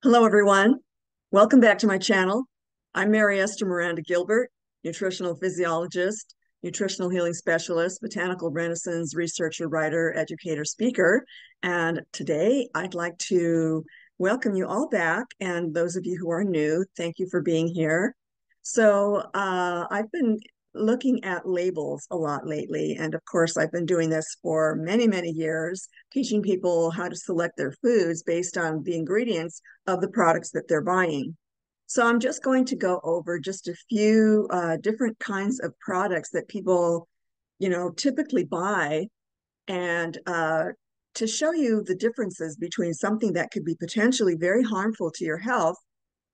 Hello, everyone. Welcome back to my channel. I'm Mary Esther Gilbert, nutritional physiologist, nutritional healing specialist, botanical renaissance researcher, writer, educator, speaker. And today I'd like to welcome you all back. And those of you who are new, thank you for being here. I've been looking at labels a lot lately. And of course, I've been doing this for many, many years, teaching people how to select their foods based on the ingredients of the products that they're buying. So I'm just going to go over just a few different kinds of products that people, typically buy, and to show you the differences between something that could be potentially very harmful to your health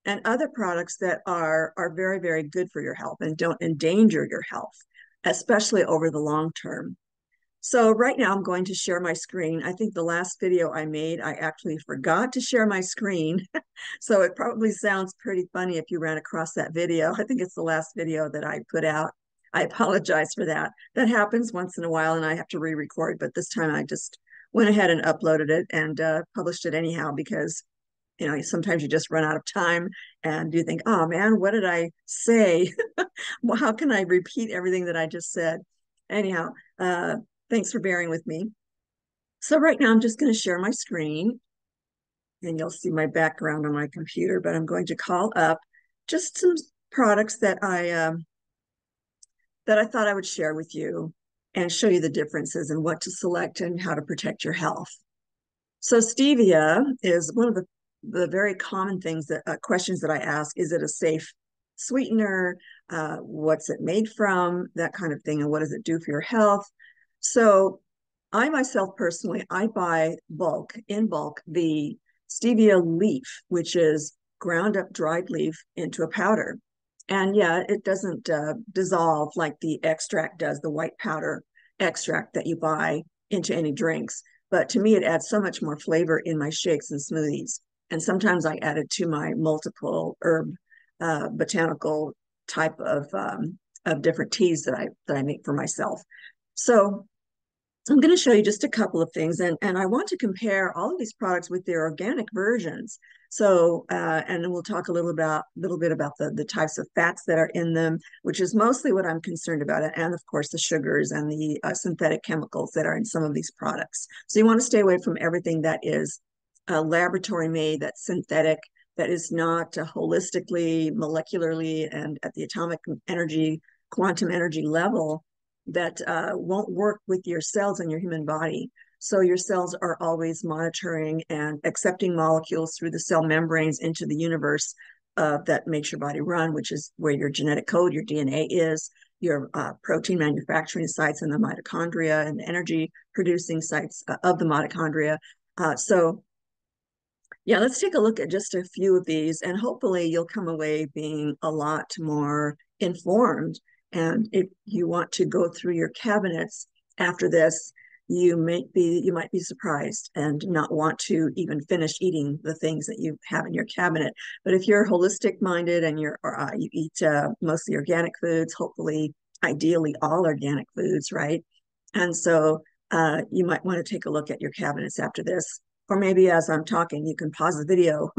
and other products that are very, very good for your health and don't endanger your health, especially over the long term. So right now I'm going to share my screen. I think the last video I made, I actually forgot to share my screen. So it probably sounds pretty funny if you ran across that video. I think it's the last video that I put out. I apologize for that. That happens once in a while and I have to re-record, but this time I just went ahead and uploaded it and published it anyhow because sometimes you just run out of time and you think, oh man, what did I say? Well, how can I repeat everything that I just said? Anyhow, thanks for bearing with me. So right now I'm just going to share my screen and you'll see my background on my computer, but I'm going to call up just some products that I thought I would share with you and show you the differences and what to select and how to protect your health. So stevia is one of the very common things that questions that I ask. Is it a safe sweetener? What's it made from? That kind of thing. And what does it do for your health? So I myself personally, I buy in bulk, the stevia leaf, which is ground up dried leaf into a powder. And yeah, it doesn't dissolve like the extract does, the white powder extract that you buy into any drinks. But to me, it adds so much more flavor in my shakes and smoothies. And sometimes I add it to my multiple herb botanical type of different teas that I make for myself. So I'm going to show you just a couple of things, and I want to compare all of these products with their organic versions. So, and then we'll talk a little bit about the types of fats that are in them, which is mostly what I'm concerned about, and of course the sugars and the synthetic chemicals that are in some of these products. So you want to stay away from everything that is laboratory made, that's synthetic, that is not holistically, molecularly, and at the atomic energy, quantum energy level that won't work with your cells in your human body. So your cells are always monitoring and accepting molecules through the cell membranes into the universe that makes your body run, which is where your genetic code, your DNA is, your protein manufacturing sites in the mitochondria and the energy producing sites of the mitochondria. So yeah, let's take a look at just a few of these, and hopefully you'll come away being a lot more informed. And if you want to go through your cabinets after this, you might be surprised and not want to even finish eating the things that you have in your cabinet. But if you're holistic minded and you eat mostly organic foods, hopefully, ideally, all organic foods, right? And so you might want to take a look at your cabinets after this. Or maybe as I'm talking, you can pause the video,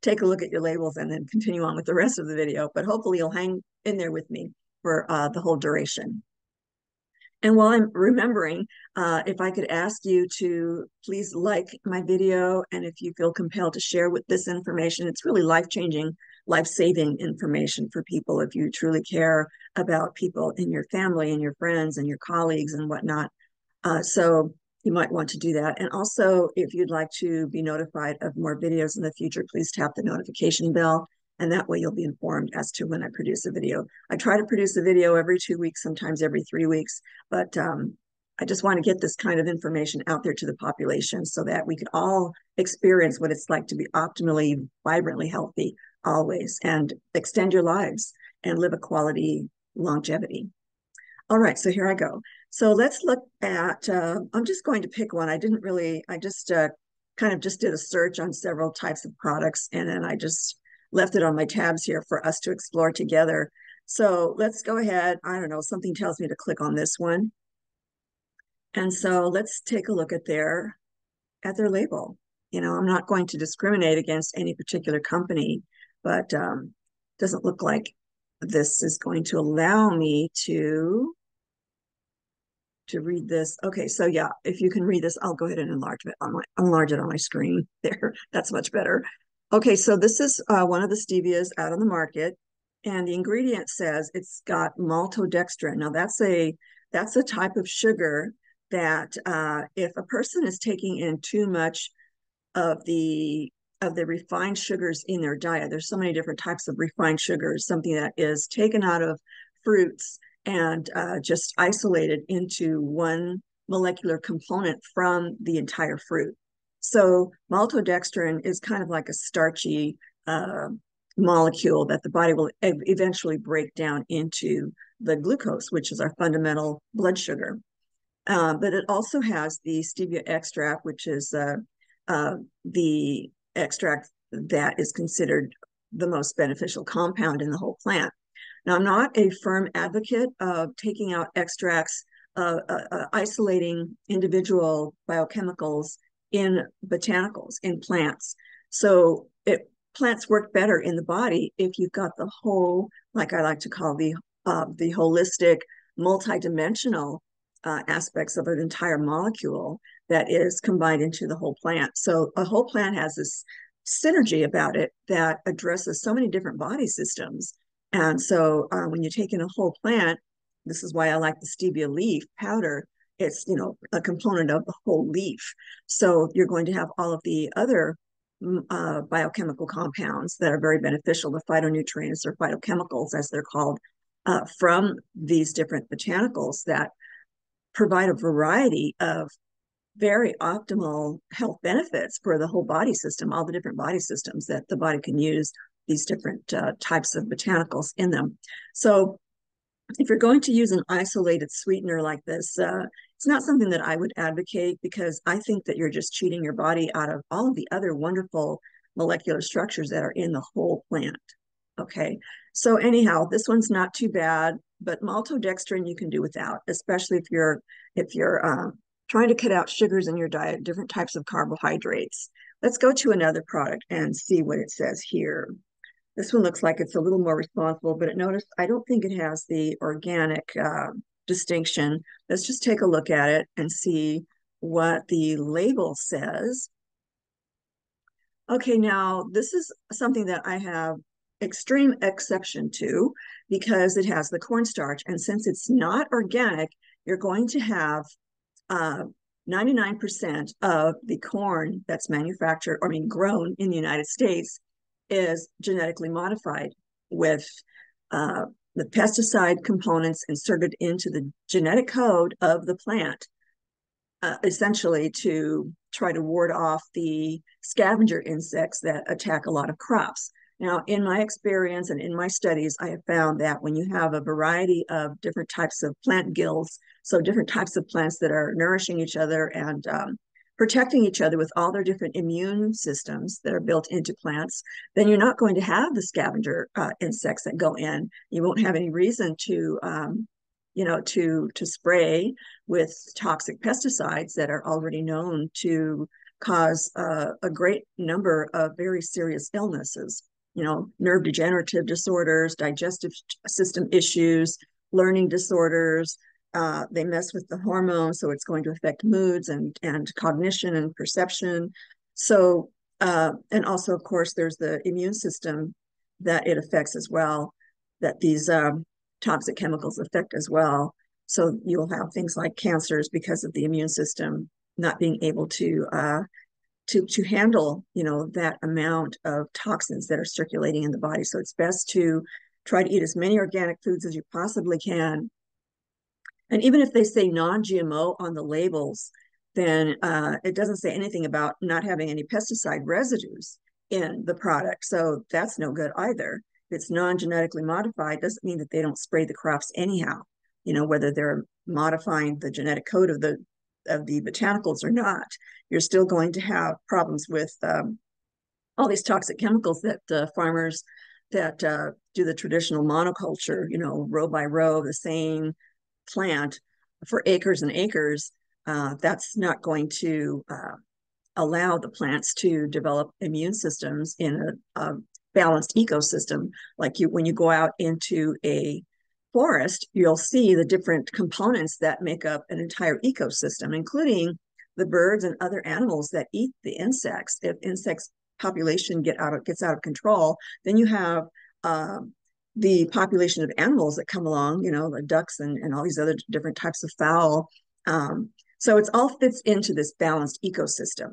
take a look at your labels, and then continue on with the rest of the video. But hopefully you'll hang in there with me for the whole duration. And while I'm remembering, if I could ask you to please like my video, and if you feel compelled to share with this information, it's really life-changing, life-saving information for people if you truly care about people in your family and your friends and your colleagues and whatnot. So you might want to do that. And also, if you'd like to be notified of more videos in the future, please tap the notification bell. And that way you'll be informed as to when I produce a video. I try to produce a video every 2 weeks, sometimes every 3 weeks, but I just want to get this kind of information out there to the population so that we can all experience what it's like to be optimally, vibrantly healthy always, and extend your lives and live a quality longevity. All right, so here I go. So let's look at, I'm just going to pick one. I just kind of just did a search on several types of products, and then I just left it on my tabs here for us to explore together. So let's go ahead. I don't know, something tells me to click on this one. And so let's take a look at their label. I'm not going to discriminate against any particular company, but doesn't look like this is going to allow me to read this. Okay, so yeah, if you can read this, I'll go ahead and enlarge it on my screen there. That's much better. Okay, so this is one of the stevias out on the market, and the ingredient says it's got maltodextrin. Now that's a type of sugar that if a person is taking in too much of the refined sugars in their diet, there's so many different types of refined sugars, something that is taken out of fruits and just isolated into one molecular component from the entire fruit. So maltodextrin is kind of like a starchy molecule that the body will eventually break down into the glucose, which is our fundamental blood sugar. But it also has the stevia extract, which is the extract that is considered the most beneficial compound in the whole plant. Now, I'm not a firm advocate of taking out extracts, isolating individual biochemicals in botanicals, in plants. So plants work better in the body if you've got the whole, like I like to call the holistic, multidimensional aspects of an entire molecule that is combined into the whole plant. So a whole plant has this synergy about it that addresses so many different body systems. And so when you take in a whole plant, this is why I like the stevia leaf powder. It's, a component of the whole leaf. So you're going to have all of the other biochemical compounds that are very beneficial, the phytonutrients or phytochemicals, as they're called, from these different botanicals that provide a variety of very optimal health benefits for the whole body system, all the different body systems that the body can use these different types of botanicals in them. So if you're going to use an isolated sweetener like this, it's not something that I would advocate, because I think that you're just cheating your body out of all of the other wonderful molecular structures that are in the whole plant. Okay, so anyhow, this one's not too bad, but maltodextrin you can do without, especially if you're trying to cut out sugars in your diet, different types of carbohydrates. Let's go to another product and see what it says here. This one looks like it's a little more responsible, but notice I don't think it has the organic distinction. Let's just take a look at it and see what the label says. Okay, now this is something that I have extreme exception to, because it has the cornstarch. And since it's not organic, you're going to have 99% of the corn that's manufactured, grown in the United States is genetically modified with the pesticide components inserted into the genetic code of the plant, essentially to try to ward off the scavenger insects that attack a lot of crops. Now, in my experience and in my studies, I have found that when you have a variety of different types of plant guilds, so different types of plants that are nourishing each other and protecting each other with all their different immune systems that are built into plants, then you're not going to have the scavenger insects that go in. You won't have any reason to spray with toxic pesticides that are already known to cause a great number of very serious illnesses. Nerve degenerative disorders, digestive system issues, learning disorders. They mess with the hormones, so it's going to affect moods and cognition and perception. So, and also, of course, there's the immune system that it affects as well, that these toxic chemicals affect as well. So you'll have things like cancers because of the immune system not being able to handle, that amount of toxins that are circulating in the body. So it's best to try to eat as many organic foods as you possibly can. And even if they say non-GMO on the labels, then it doesn't say anything about not having any pesticide residues in the product. So that's no good either. If it's non-genetically modified, doesn't mean that they don't spray the crops anyhow, whether they're modifying the genetic code of the botanicals or not. You're still going to have problems with all these toxic chemicals that farmers that do the traditional monoculture, row by row, the same plant for acres and acres, that's not going to allow the plants to develop immune systems in a balanced ecosystem. Like when you go out into a forest, you'll see the different components that make up an entire ecosystem, including the birds and other animals that eat the insects. If insects population gets out of control, then you have the population of animals that come along, the ducks and all these other different types of fowl. So it all fits into this balanced ecosystem.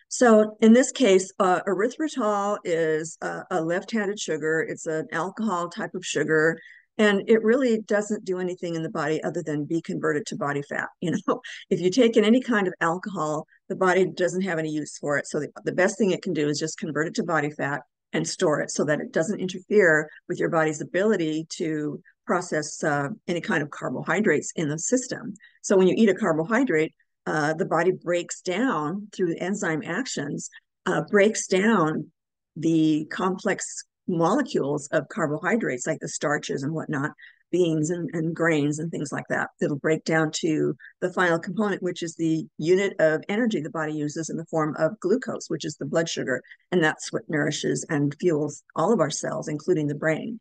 So in this case, erythritol is a left-handed sugar. It's an alcohol type of sugar, and it really doesn't do anything in the body other than be converted to body fat. If you take in any kind of alcohol, the body doesn't have any use for it. So the best thing it can do is just convert it to body fat and store it so that it doesn't interfere with your body's ability to process any kind of carbohydrates in the system. So when you eat a carbohydrate, the body breaks down through enzyme actions, breaks down the complex molecules of carbohydrates like the starches and whatnot, beans and grains and things like that. It'll break down to the final component, which is the unit of energy the body uses in the form of glucose, which is the blood sugar. And that's what nourishes and fuels all of our cells, including the brain.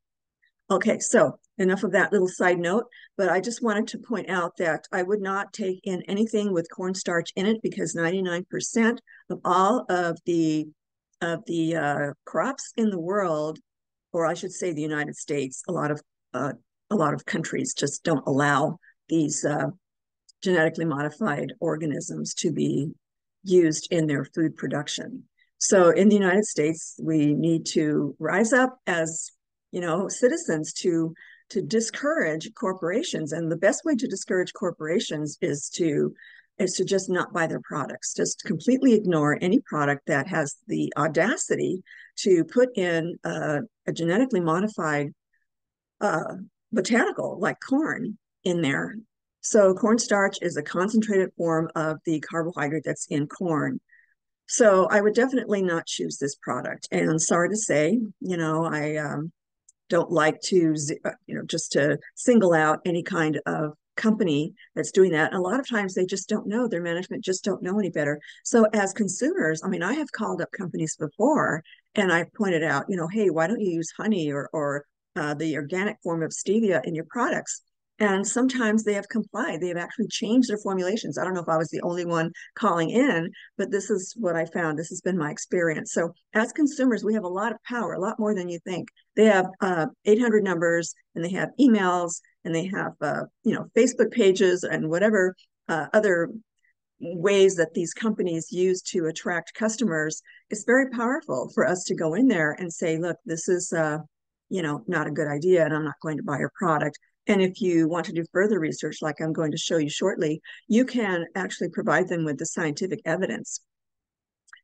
Okay, so enough of that little side note, but I just wanted to point out that I would not take in anything with cornstarch in it because 99% of all of the crops in the world, or I should say the United States, a lot of countries just don't allow these genetically modified organisms to be used in their food production. So in the United States, we need to rise up as citizens to discourage corporations. And the best way to discourage corporations is to just not buy their products, just completely ignore any product that has the audacity to put in a genetically modified botanical like corn in there. So cornstarch is a concentrated form of the carbohydrate that's in corn. So I would definitely not choose this product. And sorry to say, I don't like to, just to single out any kind of company that's doing that. And a lot of times they just don't know, their management just don't know any better. So as consumers, I have called up companies before and I've pointed out, hey, why don't you use honey or the organic form of stevia in your products? And sometimes they have complied. They have actually changed their formulations. I don't know if I was the only one calling in, but this is what I found. This has been my experience. So as consumers, we have a lot of power, a lot more than you think. They have 800 numbers and they have emails and they have, Facebook pages and whatever other ways that these companies use to attract customers. It's very powerful for us to go in there and say, look, this is, not a good idea and I'm not going to buy your product. And if you want to do further research, like I'm going to show you shortly, you can actually provide them with the scientific evidence.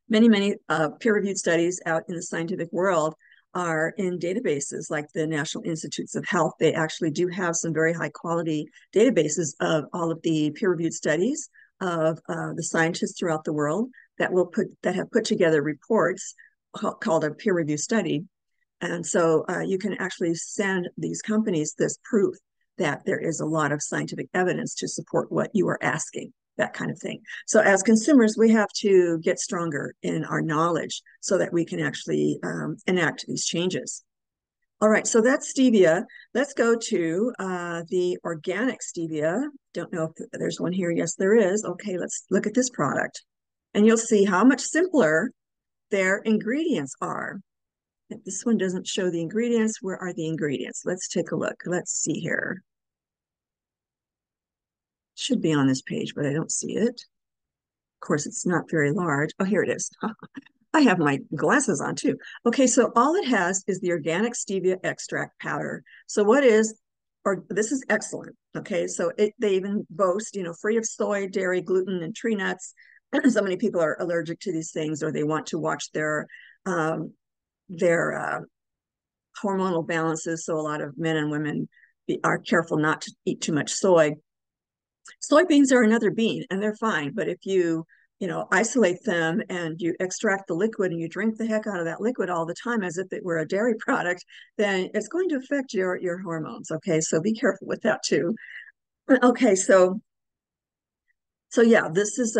Many peer-reviewed studies out in the scientific world are in databases like the National Institutes of Health. They actually do have some very high quality databases of all of the peer-reviewed studies of the scientists throughout the world that have put together reports called a peer review study. And so you can actually send these companies this proof that there is a lot of scientific evidence to support what you are asking, that kind of thing. So as consumers, we have to get stronger in our knowledge so that we can actually enact these changes. All right, so that's stevia. Let's go to the organic stevia. Don't know if there's one here. Yes, there is. Okay, let's look at this product. And you'll see how much simpler their ingredients are. If this one doesn't show the ingredients, where are the ingredients? Let's take a look. Let's see here. Should be on this page, but I don't see it. Of course, it's not very large. Oh, here it is. I have my glasses on too. Okay, so all it has is the organic stevia extract powder. So this is excellent. Okay, so they even boast, free of soy, dairy, gluten, and tree nuts. So many people are allergic to these things, or they want to watch their hormonal balances. So a lot of men and women are careful not to eat too much soy. Soybeans are another bean and they're fine, but if you isolate them and you extract the liquid and you drink the heck out of that liquid all the time as if it were a dairy product, then it's going to affect your hormones. Okay, so be careful with that too. Okay, so yeah, this is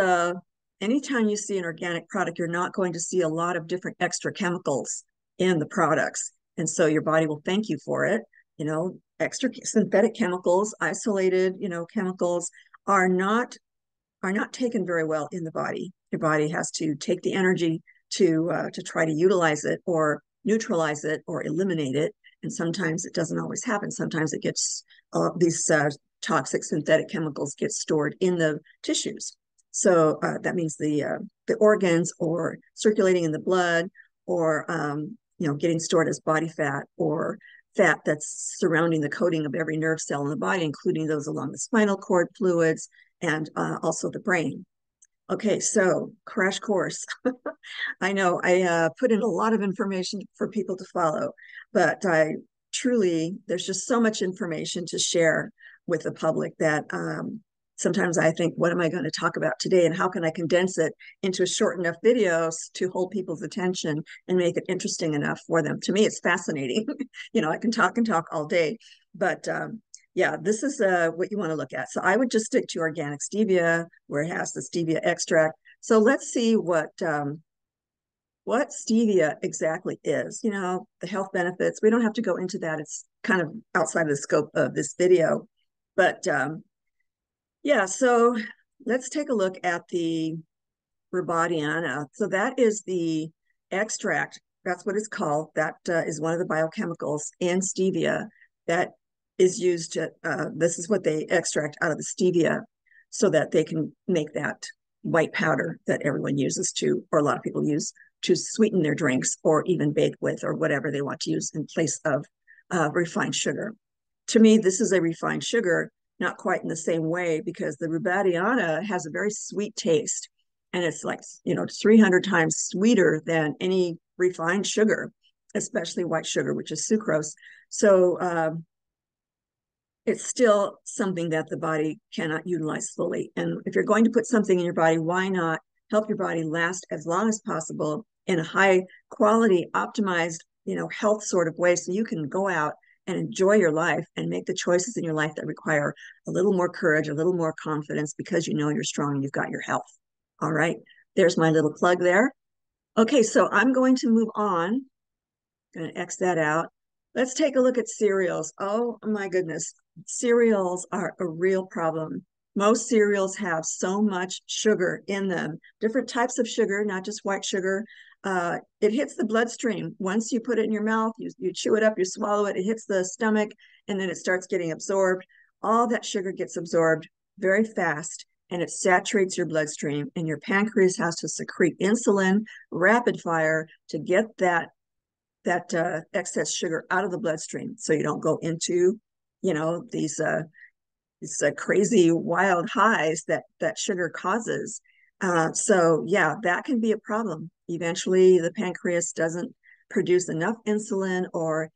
anytime you see an organic product, you're not going to see a lot of different extra chemicals in the products. And so your body will thank you for it. Extra synthetic chemicals, isolated, chemicals are not taken very well in the body. Your body has to take the energy to try to utilize it or neutralize it or eliminate it. And sometimes it doesn't always happen. Sometimes it gets these toxic synthetic chemicals get stored in the tissues. So that means the organs or circulating in the blood or getting stored as body fat or fat that's surrounding the coating of every nerve cell in the body, including those along the spinal cord fluids and also the brain. Okay, so crash course. I know I put in a lot of information for people to follow, but there's just so much information to share with the public that sometimes I think, what am I going to talk about today, and how can I condense it into a short enough videos to hold people's attention and make it interesting enough for them? To me, it's fascinating. I can talk and talk all day, but yeah, this is what you want to look at. So I would just stick to organic stevia, where it has the stevia extract. So let's see what stevia exactly is. The health benefits. We don't have to go into that. It's kind of outside of the scope of this video. But yeah, so let's take a look at the Rebaudiana. So that is the extract. That's what it's called. That is one of the biochemicals in stevia that is used to, this is what they extract out of the stevia so that they can make that white powder that everyone uses or a lot of people use to sweeten their drinks or even bake with or whatever they want to use in place of refined sugar. To me, this is a refined sugar, not quite in the same way, because the Rebaudiana has a very sweet taste. And it's like, 300 times sweeter than any refined sugar, especially white sugar, which is sucrose. So it's still something that the body cannot utilize fully. And if you're going to put something in your body, why not help your body last as long as possible in a high quality, optimized, health sort of way, so you can go out and enjoy your life and make the choices in your life that require a little more courage, a little more confidence, because you're strong and you've got your health. All right. There's my little plug there. Okay, so I'm going to move on. I'm going to X that out. Let's take a look at cereals. Oh my goodness. Cereals are a real problem. Most cereals have so much sugar in them, different types of sugar, not just white sugar. It hits the bloodstream. Once you put it in your mouth, you chew it up, you swallow it, it hits the stomach, and then it starts getting absorbed. All that sugar gets absorbed very fast, and it saturates your bloodstream, and your pancreas has to secrete insulin rapid fire to get that excess sugar out of the bloodstream, so you don't go into these crazy wild highs that sugar causes. So yeah, that can be a problem. Eventually the pancreas doesn't produce enough insulin, or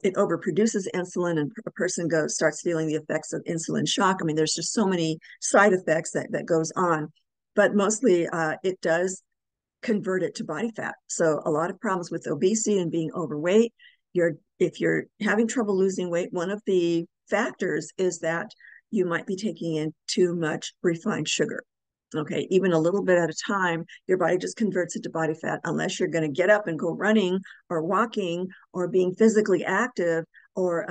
it overproduces insulin, and a person starts feeling the effects of insulin shock. I mean, there's just so many side effects that goes on, but mostly it does convert it to body fat. So a lot of problems with obesity and being overweight. If you're having trouble losing weight, one of the factors is that you might be taking in too much refined sugar. Okay, even a little bit at a time, your body just converts it to body fat, unless you're going to get up and go running or walking or being physically active, or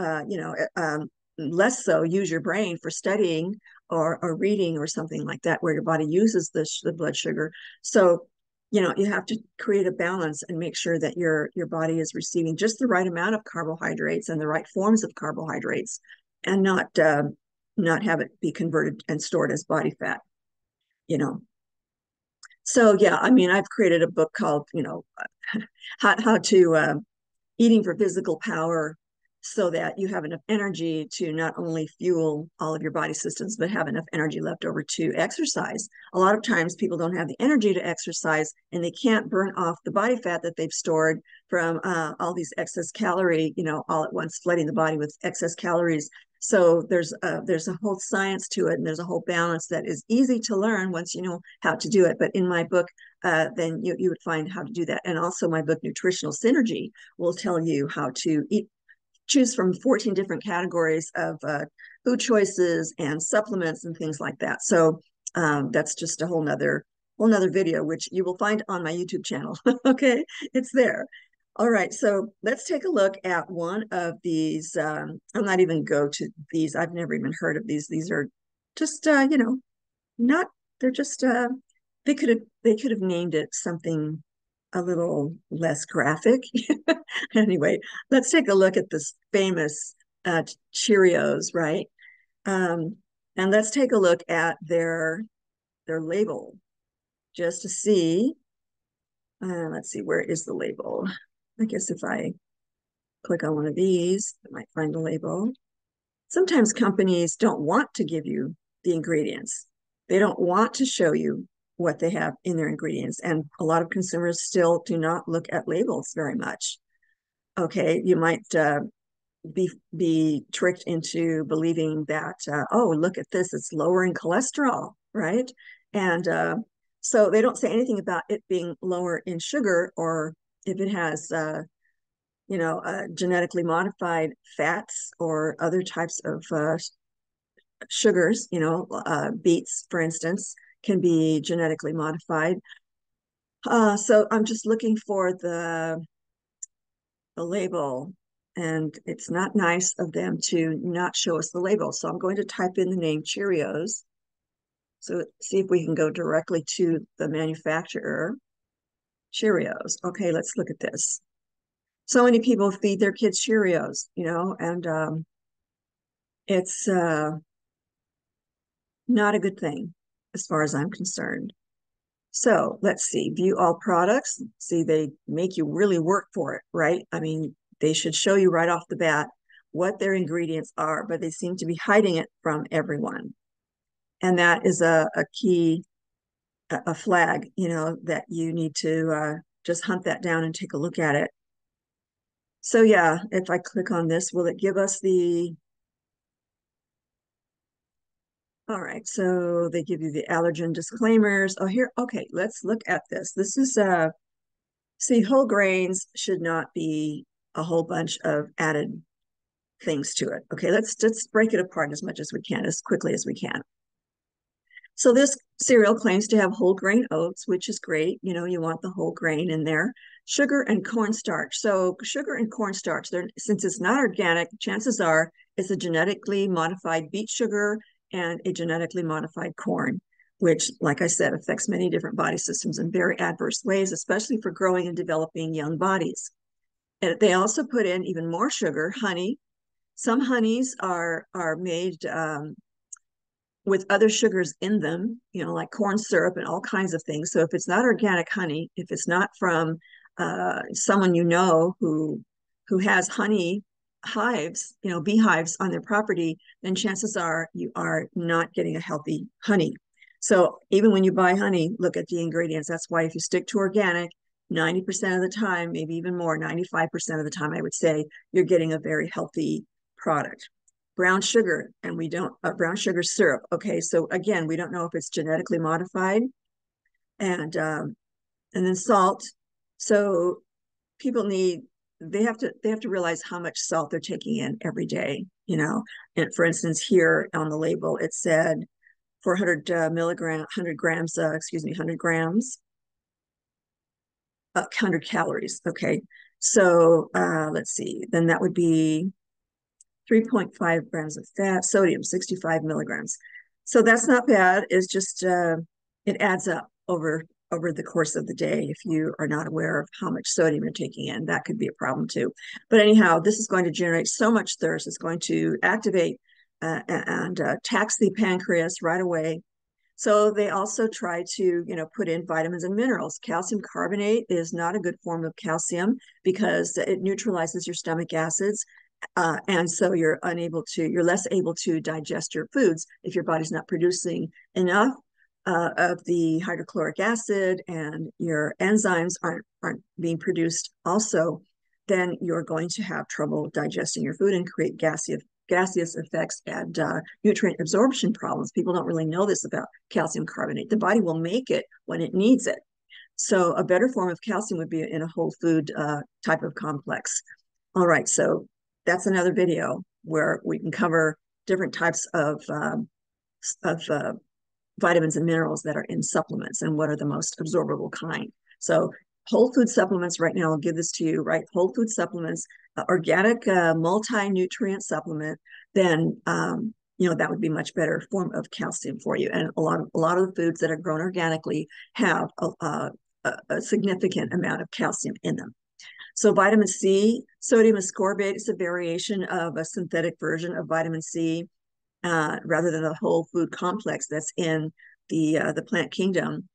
less so use your brain for studying or reading or something like that, where your body uses the blood sugar. So you have to create a balance and make sure that your body is receiving just the right amount of carbohydrates and the right forms of carbohydrates, and not have it be converted and stored as body fat. So yeah, I mean, I've created a book called how to eating for physical power, so that you have enough energy to not only fuel all of your body systems, but have enough energy left over to exercise. A lot of times people don't have the energy to exercise, and they can't burn off the body fat that they've stored from all these excess calorie, all at once flooding the body with excess calories. So there's a whole science to it, and there's a whole balance that is easy to learn once you know how to do it. But in my book, then you would find how to do that. And also my book, Nutritional Synergy, will tell you how to choose from 14 different categories of food choices and supplements and things like that. So that's just a whole nother whole nother video, which you will find on my YouTube channel. Okay, it's there. All right, so let's take a look at one of these. I'll not even go to these. I've never even heard of these. These are just, not, they're just, they could have named it something a little less graphic. Anyway, let's take a look at this famous Cheerios, right? Um, and let's take a look at their label just to see. Let's see, where is the label? I guess if I click on one of these, I might find the label. Sometimes companies don't want to give you the ingredients. They don't want to show you what they have in their ingredients. And a lot of consumers still do not look at labels very much. Okay, you might be tricked into believing that, oh, look at this, it's lowering cholesterol, right? And so they don't say anything about it being lower in sugar, or if it has genetically modified fats or other types of sugars. Beets, for instance, can be genetically modified. So I'm just looking for the label, and it's not nice of them to not show us the label. So I'm going to type in the name Cheerios. So see if we can go directly to the manufacturer. Cheerios. Okay, let's look at this. So many people feed their kids Cheerios, and it's not a good thing as far as I'm concerned. So let's see, view all products. See, they make you really work for it, right? I mean, they should show you right off the bat what their ingredients are, but they seem to be hiding it from everyone. And that is a key, a flag, that you need to just hunt that down and take a look at it. So yeah, if I click on this, will it give us all right, so they give you the allergen disclaimers. Oh, here, okay, let's look at this. This is, see, whole grains should not be a whole bunch of added things to it. Okay, let's break it apart as much as we can, as quickly as we can. So this cereal claims to have whole grain oats, which is great. You want the whole grain in there. Sugar and cornstarch. So sugar and cornstarch, since it's not organic, chances are it's a genetically modified beet sugar and a genetically modified corn, which, like I said, affects many different body systems in very adverse ways, especially for growing and developing young bodies. And they also put in even more sugar, honey. Some honeys are made with other sugars in them, like corn syrup and all kinds of things. So if it's not organic honey, if it's not from someone who has honey hives, beehives on their property, then chances are you are not getting a healthy honey. So even when you buy honey, look at the ingredients. That's why if you stick to organic, 90% of the time, maybe even more, 95% of the time, I would say you're getting a very healthy product. Brown sugar, and we don't, brown sugar syrup. Okay, so again, we don't know if it's genetically modified, and then salt. So people they have to realize how much salt they're taking in every day. And for instance, here on the label it said 400 100 grams, 100 grams, 100 calories. Okay, so let's see, then that would be 3.5 grams of fat, sodium, 65 milligrams. So that's not bad. It's just, it adds up over the course of the day. If you are not aware of how much sodium you're taking in, that could be a problem too. But anyhow, this is going to generate so much thirst. It's going to activate and tax the pancreas right away. So they also try to, put in vitamins and minerals. Calcium carbonate is not a good form of calcium because it neutralizes your stomach acids. And so you're less able to digest your foods if your body's not producing enough of the hydrochloric acid, and your enzymes aren't being produced also, then you're going to have trouble digesting your food and create gaseous effects and nutrient absorption problems. People don't really know this about calcium carbonate. The body will make it when it needs it. So a better form of calcium would be in a whole food type of complex. All right, so that's another video where we can cover different types of vitamins and minerals that are in supplements and what are the most absorbable kind. So whole food supplements right now, I'll give this to you, right? Whole food supplements, organic multi-nutrient supplement, then that would be much better form of calcium for you. And a lot of the foods that are grown organically have a significant amount of calcium in them. So vitamin C, sodium ascorbate is a variation of a synthetic version of vitamin C, rather than the whole food complex that's in the plant kingdom.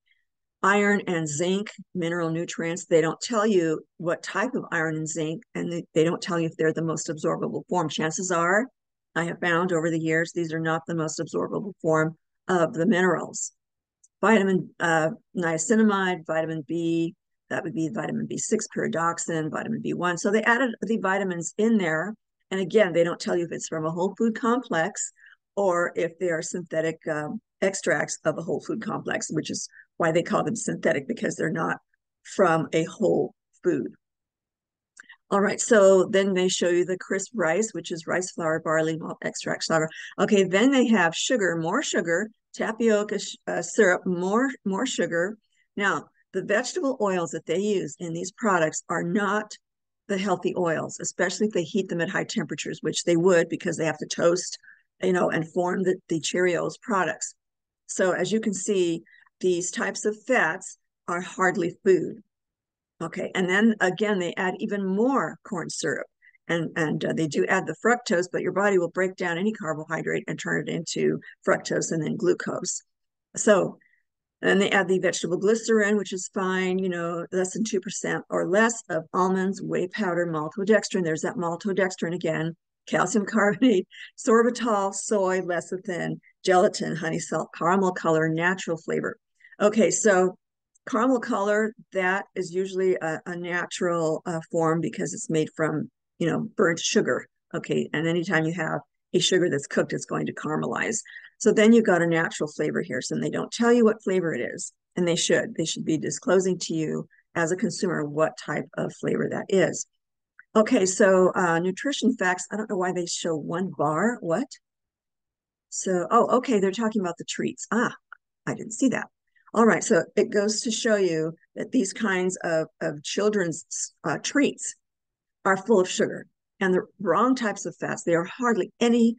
Iron and zinc, mineral nutrients, they don't tell you what type of iron and zinc, and they don't tell you if they're the most absorbable form. Chances are, I have found over the years, these are not the most absorbable form of the minerals. Vitamin niacinamide, vitamin B, that would be vitamin B6, pyridoxine, vitamin B1. So they added the vitamins in there. And again, they don't tell you if it's from a whole food complex or if they are synthetic extracts of a whole food complex, which is why they call them synthetic, because they're not from a whole food. All right, so then they show you the crisp rice, which is rice flour, barley, malt extract, sugar. Okay, then they have sugar, more sugar, tapioca syrup, more sugar. Now, the vegetable oils that they use in these products are not the healthy oils, especially if they heat them at high temperatures, which they would because they have to toast, and form the Cheerios products. So as you can see, these types of fats are hardly food. Okay, and then again, they add even more corn syrup, and they do add the fructose, but your body will break down any carbohydrate and turn it into fructose and then glucose. So, and they add the vegetable glycerin, which is fine, less than 2% or less of almonds, whey powder, maltodextrin. There's that maltodextrin again, calcium carbonate, sorbitol, soy, lecithin, gelatin, honey salt, caramel color, natural flavor. Okay, so caramel color, that is usually a natural form because it's made from, burnt sugar. Okay, and anytime you have a sugar that's cooked, it's going to caramelize. So then you've got a natural flavor here. So they don't tell you what flavor it is, and they should. They should be disclosing to you as a consumer what type of flavor that is. Okay, so nutrition facts. I don't know why they show one bar. What? So, okay, they're talking about the treats. I didn't see that. All right, so it goes to show you that these kinds of children's treats are full of sugar and the wrong types of fats. They are hardly any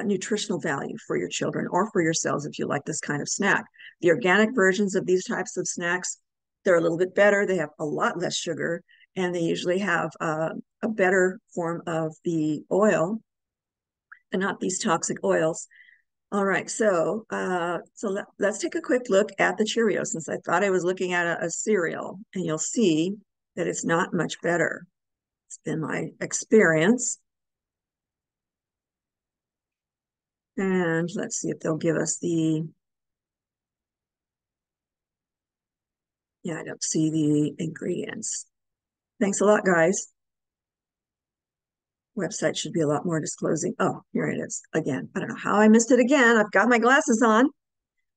nutritional value for your children or for yourselves if you like this kind of snack. The organic versions of these types of snacks, they're a little bit better. They have a lot less sugar, and they usually have a better form of the oil and not these toxic oils. All right, so let's take a quick look at the Cheerios, since I thought I was looking at a cereal, and you'll see that it's not much better. It's been my experience. And let's see if they'll give us I don't see the ingredients. Thanks a lot, guys. Website should be a lot more disclosing. Oh, here it is again. I don't know how I missed it again. I've got my glasses on.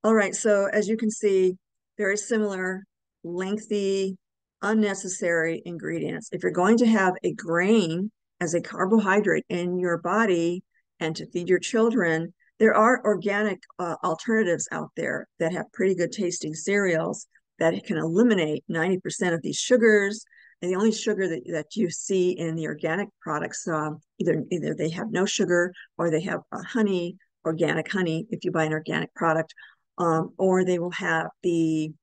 All right, so as you can see, very similar, lengthy, unnecessary ingredients. If you're going to have a grain as a carbohydrate in your body and to feed your children, there are organic alternatives out there that have pretty good tasting cereals that can eliminate 90% of these sugars. And the only sugar that you see in the organic products, either they have no sugar or they have honey, organic honey, if you buy an organic product, or they will have the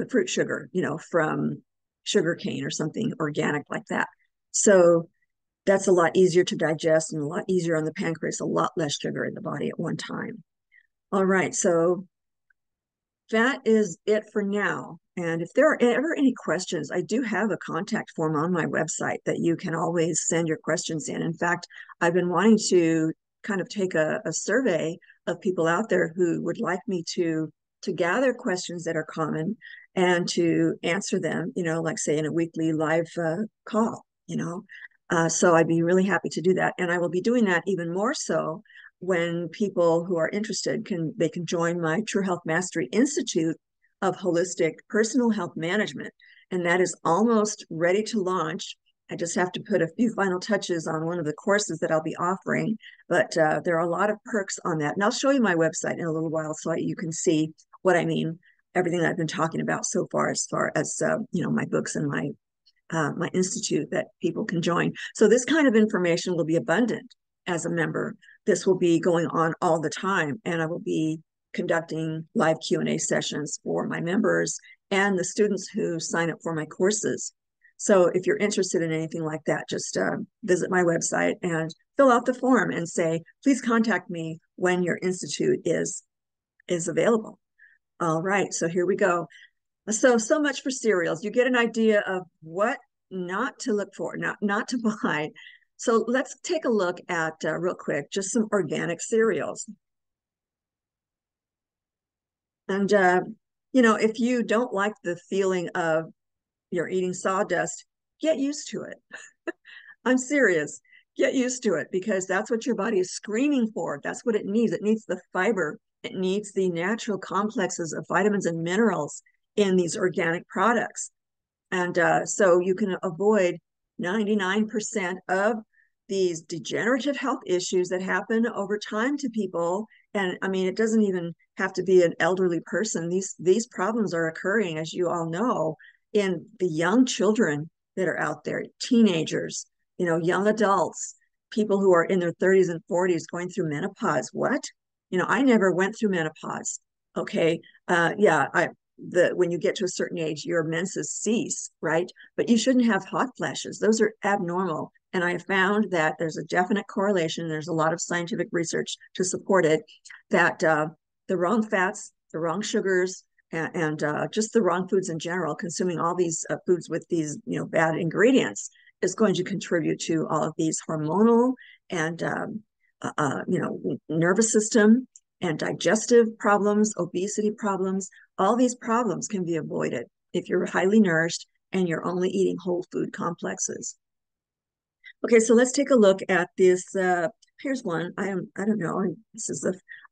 fruit sugar, from sugar cane or something organic like that. So that's a lot easier to digest and a lot easier on the pancreas, a lot less sugar in the body at one time. All right, so that is it for now. And if there are ever any questions, I do have a contact form on my website that you can always send your questions in. In fact, I've been wanting to kind of take a survey of people out there who would like me to gather questions that are common and to answer them, like say in a weekly live call, So I'd be really happy to do that. And I will be doing that even more so when people who are interested can join my True Health Mastery Institute of Holistic Personal Health Management. And that is almost ready to launch. I just have to put a few final touches on one of the courses that I'll be offering, but there are a lot of perks on that. And I'll show you my website in a little while so you can see what I mean, everything that I've been talking about so far as my books and my institute that people can join. So this kind of information will be abundant as a member. This will be going on all the time, and I will be conducting live Q&A sessions for my members and the students who sign up for my courses. So if you're interested in anything like that, just visit my website and fill out the form and say, please contact me when your institute is available. All right, so here we go. So much for cereals. You get an idea of what not to look for, not to buy. So let's take a look at, real quick, just some organic cereals. And, if you don't like the feeling of you're eating sawdust, get used to it. I'm serious. Get used to it because that's what your body is screaming for. That's what it needs. It needs the fiber. It needs the natural complexes of vitamins and minerals in these organic products. And so you can avoid 99% of these degenerative health issues that happen over time to people. And I mean, it doesn't even have to be an elderly person. These problems are occurring, as you all know, in the young children that are out there, teenagers, young adults, people who are in their 30s and 40s going through menopause. What? I never went through menopause. Okay. When you get to a certain age, your menses cease, right? But you shouldn't have hot flashes. Those are abnormal. And I found that there's a definite correlation. There's a lot of scientific research to support it, that the wrong fats, the wrong sugars, and just the wrong foods in general, consuming all these foods with these, bad ingredients is going to contribute to all of these hormonal and, nervous system and digestive problems, obesity problems. All these problems can be avoided if you're highly nourished and you're only eating whole food complexes. Okay, so let's take a look at this. Here's one. I don't know.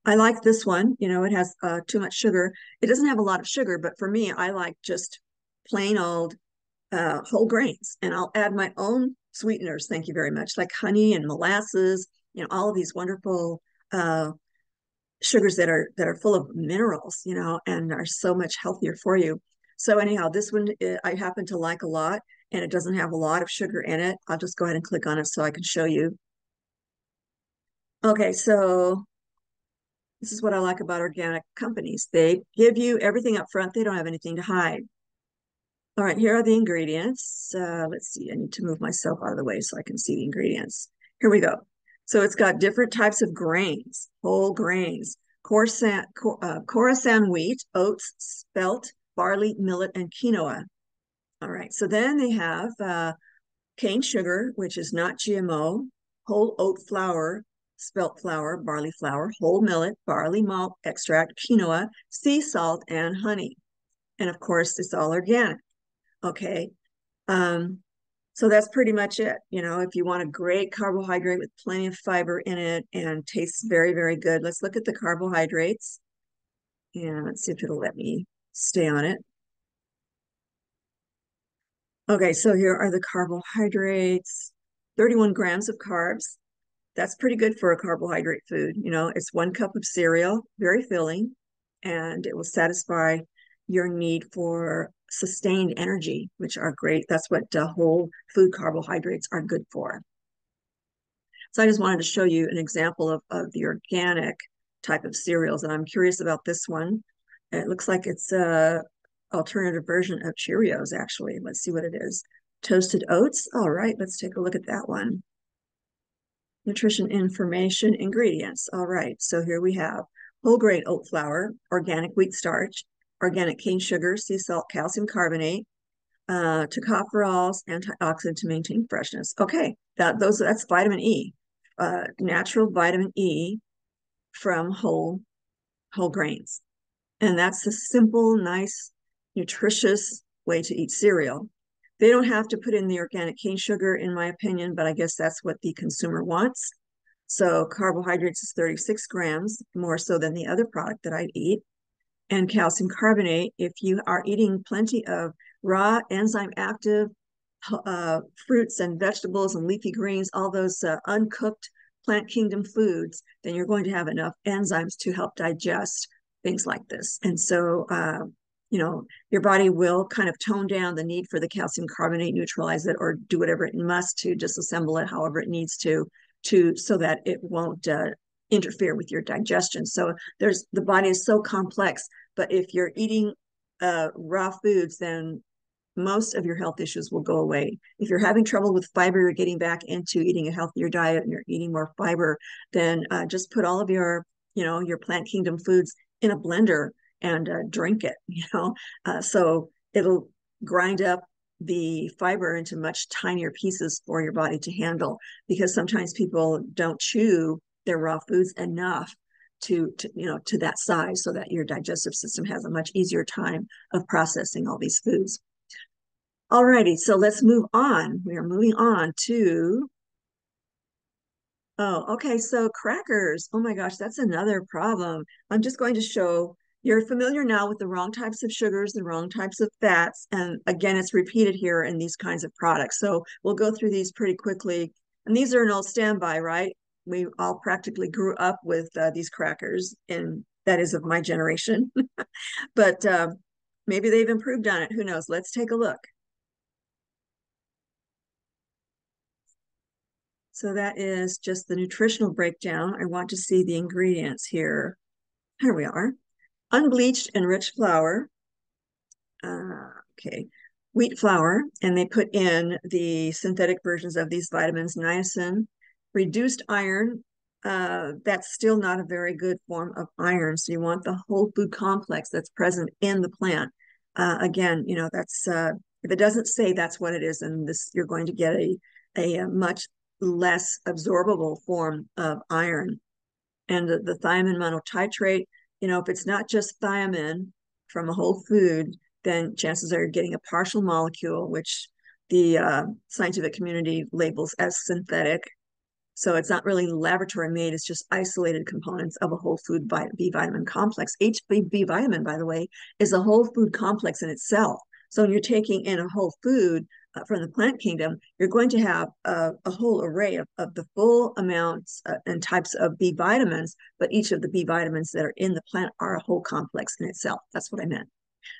I like this one. It has too much sugar. It doesn't have a lot of sugar, but for me, I like just plain old whole grains, and I'll add my own sweeteners. Thank you very much, like honey and molasses. All of these wonderful sugars that are full of minerals, and are so much healthier for you. So anyhow, this one I happen to like a lot, and it doesn't have a lot of sugar in it. I'll just go ahead and click on it so I can show you. Okay, so this is what I like about organic companies. They give you everything up front. They don't have anything to hide. All right, here are the ingredients. Let's see, I need to move myself out of the way so I can see the ingredients. Here we go. So it's got different types of grains, whole grains, Khorasan wheat, oats, spelt, barley, millet, and quinoa. All right, so then they have cane sugar, which is not GMO, whole oat flour, spelt flour, barley flour, whole millet, barley malt extract, quinoa, sea salt, and honey. And of course, it's all organic. Okay. So that's pretty much it. If you want a great carbohydrate with plenty of fiber in it and tastes very, very good, let's look at the carbohydrates. And let's see if it'll let me stay on it. Okay, so here are the carbohydrates. 31 grams of carbs. That's pretty good for a carbohydrate food. It's 1 cup of cereal, very filling, and it will satisfy your need for sustained energy, which are great. That's what whole food carbohydrates are good for. So I just wanted to show you an example of the organic type of cereals, and I'm curious about this one. It looks like it's a alternative version of Cheerios, actually. Let's see what it is. Toasted oats. All right, let's take a look at that one. Nutrition information, ingredients. All right, so here we have whole grain oat flour, organic wheat starch, organic cane sugar, sea salt, calcium carbonate, tocopherols, antioxidant to maintain freshness. Okay, that's vitamin E, natural vitamin E from whole grains. And that's a simple, nice, nutritious way to eat cereal. They don't have to put in the organic cane sugar, in my opinion, but I guess that's what the consumer wants. So carbohydrates is 36 grams, more so than the other product that I'd eat. And calcium carbonate, if you are eating plenty of raw, enzyme active, fruits and vegetables and leafy greens, all those uncooked plant kingdom foods, then you're going to have enough enzymes to help digest things like this. And so, your body will kind of tone down the need for the calcium carbonate, neutralize it, or do whatever it must to disassemble it however it needs to so that it won't interfere with your digestion. So the body is so complex, but if you're eating raw foods, then most of your health issues will go away. If you're having trouble with fiber, you're getting back into eating a healthier diet and you're eating more fiber, then just put all of your plant kingdom foods in a blender and drink it, so it'll grind up the fiber into much tinier pieces for your body to handle, because sometimes people don't chew their raw foods enough to that size, so that your digestive system has a much easier time of processing all these foods. Alrighty, so let's move on. We are moving on to, okay, so crackers. Oh my gosh, that's another problem. I'm just going to show, you're familiar now with the wrong types of sugars, the wrong types of fats, and again, it's repeated here in these kinds of products. So we'll go through these pretty quickly. And these are an old standby, right? We all practically grew up with these crackers, and that is of my generation. But maybe they've improved on it. Who knows? Let's take a look. So that is just the nutritional breakdown. I want to see the ingredients here. Here we are. Unbleached enriched flour. Okay. Wheat flour, and they put in the synthetic versions of these vitamins, niacin. Reduced iron. That's still not a very good form of iron. So you want the whole food complex that's present in the plant. Again, that's if it doesn't say that's what it is, and this you're going to get a much less absorbable form of iron. And the thiamine monotitrate, if it's not just thiamine from a whole food, then chances are you're getting a partial molecule, which the scientific community labels as synthetic. So it's not really laboratory made, it's just isolated components of a whole food B vitamin complex. HB vitamin, by the way, is a whole food complex in itself. So when you're taking in a whole food from the plant kingdom, you're going to have a whole array of the full amounts and types of B vitamins, but each of the B vitamins that are in the plant are a whole complex in itself. That's what I meant.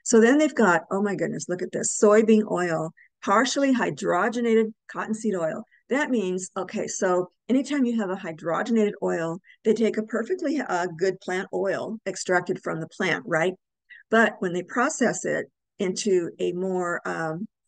So then they've got, oh my goodness, look at this, soybean oil, partially hydrogenated cottonseed oil. That means, okay, so anytime you have a hydrogenated oil, they take a perfectly good plant oil extracted from the plant, right? But when they process it into a more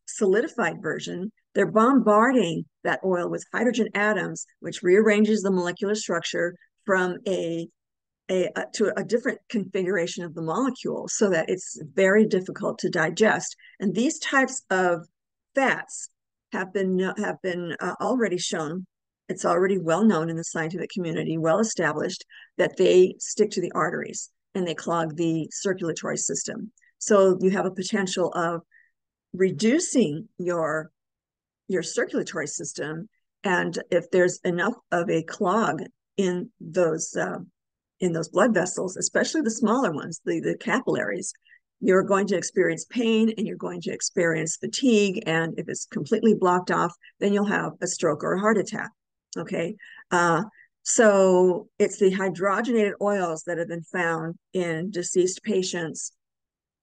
solidified version, they're bombarding that oil with hydrogen atoms, which rearranges the molecular structure from to a different configuration of the molecule, so that it's very difficult to digest. And these types of fats have been already shown. It's already well known in the scientific community, well established, that they stick to the arteries and they clog the circulatory system. So you have a potential of reducing your circulatory system, and if there's enough of a clog in those blood vessels, especially the smaller ones, the capillaries, you're going to experience pain and you're going to experience fatigue. And if it's completely blocked off, then you'll have a stroke or a heart attack. Okay. So it's the hydrogenated oils that have been found in deceased patients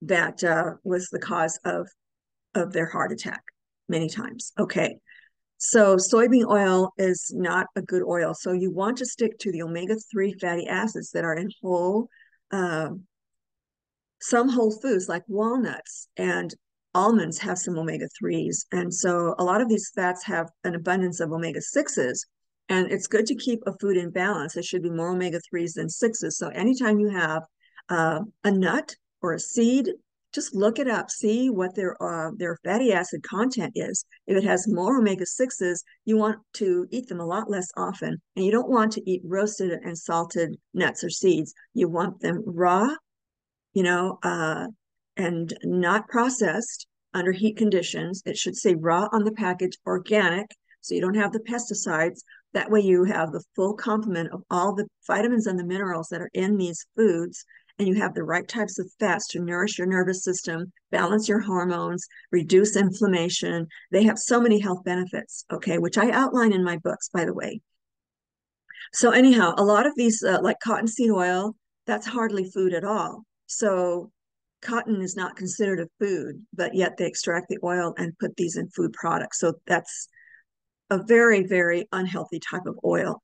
that was the cause of their heart attack many times. Okay. So soybean oil is not a good oil. So you want to stick to the omega-3 fatty acids that are in some whole foods like walnuts and almonds have some omega-3s. And so a lot of these fats have an abundance of omega-6s. And it's good to keep a food in balance. There should be more omega-3s than 6s. So anytime you have a nut or a seed, just look it up, see what their fatty acid content is. If it has more omega-6s, you want to eat them a lot less often. And you don't want to eat roasted and salted nuts or seeds. You want them raw, and not processed under heat conditions. It should say raw on the package, organic, so you don't have the pesticides. That way you have the full complement of all the vitamins and the minerals that are in these foods, and you have the right types of fats to nourish your nervous system, balance your hormones, reduce inflammation. They have so many health benefits, okay, which I outline in my books, by the way. So anyhow, a lot of these, like cottonseed oil, that's hardly food at all. So cotton is not considered a food, but yet they extract the oil and put these in food products. So that's a very, very unhealthy type of oil.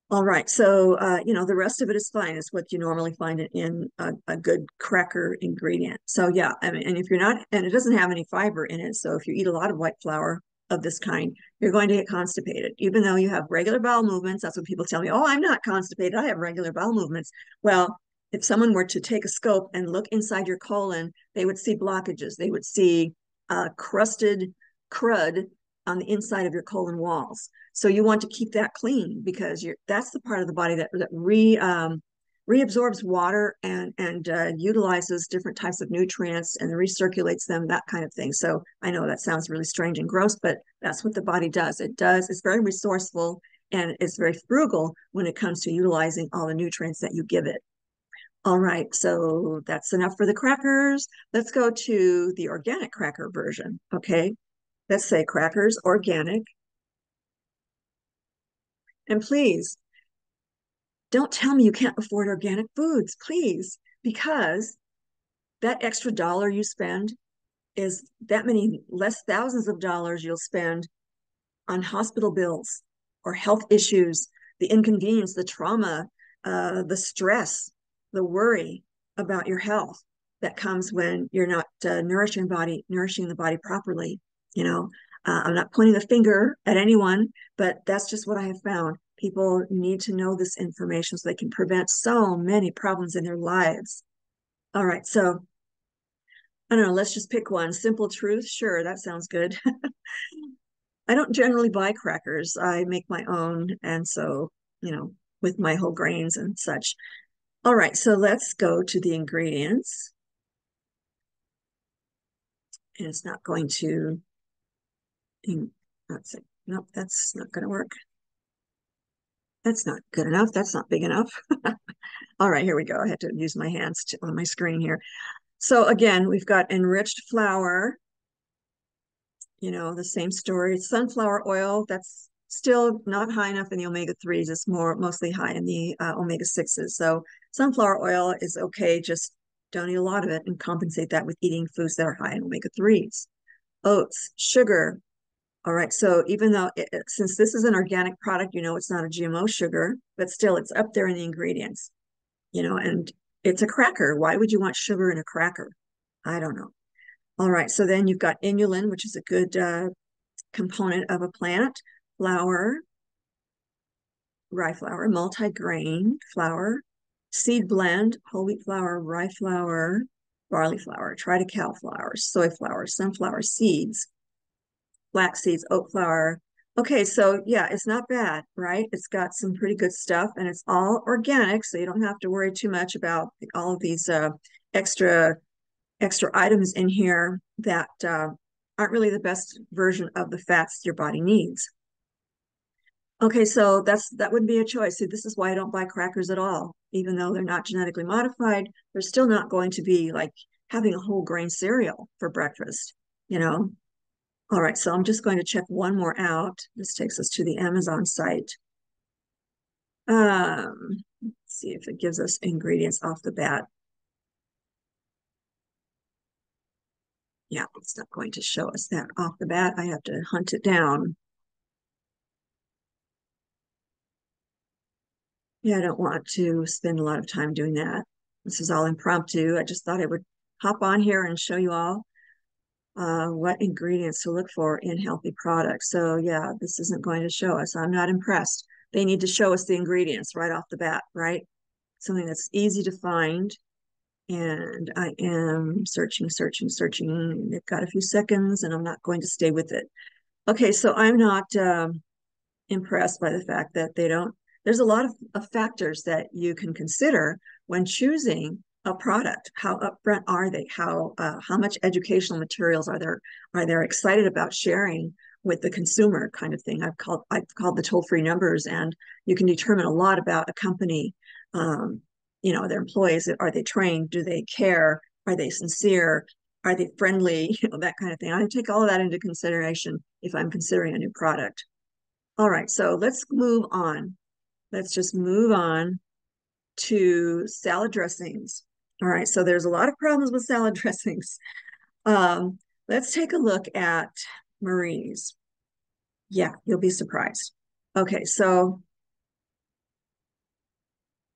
All right, so the rest of it is fine. It's what you normally find in a good cracker ingredient. So yeah, I mean, and if you're not, and it doesn't have any fiber in it. So if you eat a lot of white flour of this kind, you're going to get constipated. Even though you have regular bowel movements, that's what people tell me. Oh, I'm not constipated. I have regular bowel movements. Well, if someone were to take a scope and look inside your colon, they would see blockages. They would see crusted crud on the inside of your colon walls. So you want to keep that clean because that's the part of the body that reabsorbs water and utilizes different types of nutrients and recirculates them, that kind of thing. So I know that sounds really strange and gross, but that's what the body does. It's very resourceful and it's very frugal when it comes to utilizing all the nutrients that you give it. All right, so that's enough for the crackers. Let's go to the organic cracker version, okay? Let's say crackers, organic. And please, don't tell me you can't afford organic foods, please, because that extra dollar you spend is that many less thousands of dollars you'll spend on hospital bills or health issues, the inconvenience, the trauma, the stress, the worry about your health that comes when you're not nourishing the body properly. I'm not pointing the finger at anyone, but that's just what I have found. People need to know this information so they can prevent so many problems in their lives. All right, so I don't know, let's just pick one. Simple truth, sure, that sounds good. I don't generally buy crackers. I make my own, and so, with my whole grains and such. All right, so let's go to the ingredients. And it's not going to, let's see, nope, that's not going to work. That's not good enough. That's not big enough. All right, here we go. I had to use my hands on my screen here. So again, we've got enriched flour, the same story. Sunflower oil, that's still not high enough in the omega-3s. It's mostly high in the omega-6s. So sunflower oil is okay. Just don't eat a lot of it and compensate that with eating foods that are high in omega-3s. Oats, sugar. All right, so even though, since this is an organic product, it's not a GMO sugar, but still it's up there in the ingredients, and it's a cracker. Why would you want sugar in a cracker? I don't know. All right, so then you've got inulin, which is a good component of a plant, flour, rye flour, multi-grain flour, seed blend, whole wheat flour, rye flour, barley flour, triticale flour, soy flour, sunflower seeds, flax seeds, oat flour. Okay, so yeah, it's not bad, right? It's got some pretty good stuff and it's all organic, so you don't have to worry too much about all of these extra items in here that aren't really the best version of the fats your body needs. Okay, so that would be a choice. See, this is why I don't buy crackers at all. Even though they're not genetically modified, they're still not going to be like having a whole grain cereal for breakfast, you know? All right, so I'm just going to check one more out. This takes us to the Amazon site. Let's see if it gives us ingredients off the bat. Yeah, it's not going to show us that off the bat. I have to hunt it down. Yeah, I don't want to spend a lot of time doing that. This is all impromptu. I just thought I would hop on here and show you all what ingredients to look for in healthy products. So yeah, this isn't going to show us. I'm not impressed. They need to show us the ingredients right off the bat, right? Something that's easy to find. And I am searching. They've got a few seconds and I'm not going to stay with it. Okay, so I'm not impressed by the fact that there's a lot of factors that you can consider when choosing a product. How upfront are they? How much educational materials are there excited about sharing with the consumer, kind of thing. I've called the toll-free numbers, and you can determine a lot about a company their employees. Are they trained? Do they care? Are they sincere? Are they friendly? That kind of thing. I take all of that into consideration if I'm considering a new product. All right, so let's move on. Let's just move on to salad dressings. All right, so there's a lot of problems with salad dressings. Let's take a look at Marie's. Yeah, you'll be surprised. Okay, so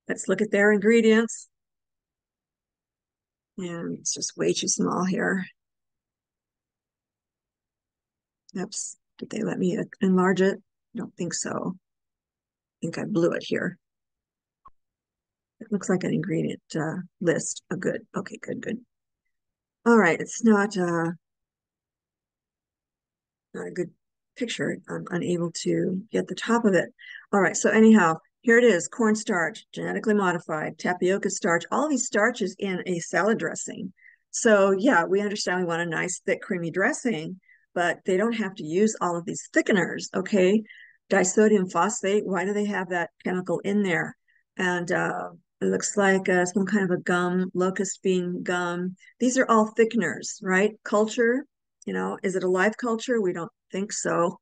let's look at their ingredients. And it's just way too small here. Oops, did they let me enlarge it? I don't think so. I think I blew it here. It looks like an ingredient list. Oh, good. Okay, good. All right, it's not a good picture. I'm unable to get the top of it. All right, so anyhow, here it is: cornstarch, genetically modified, tapioca starch, all these starches in a salad dressing. So yeah, we understand we want a nice, thick, creamy dressing, but they don't have to use all of these thickeners, okay? Disodium phosphate, why do they have that chemical in there? And it looks like some kind of a gum, locust bean gum. These are all thickeners, right? Culture, is it a live culture? We don't think so.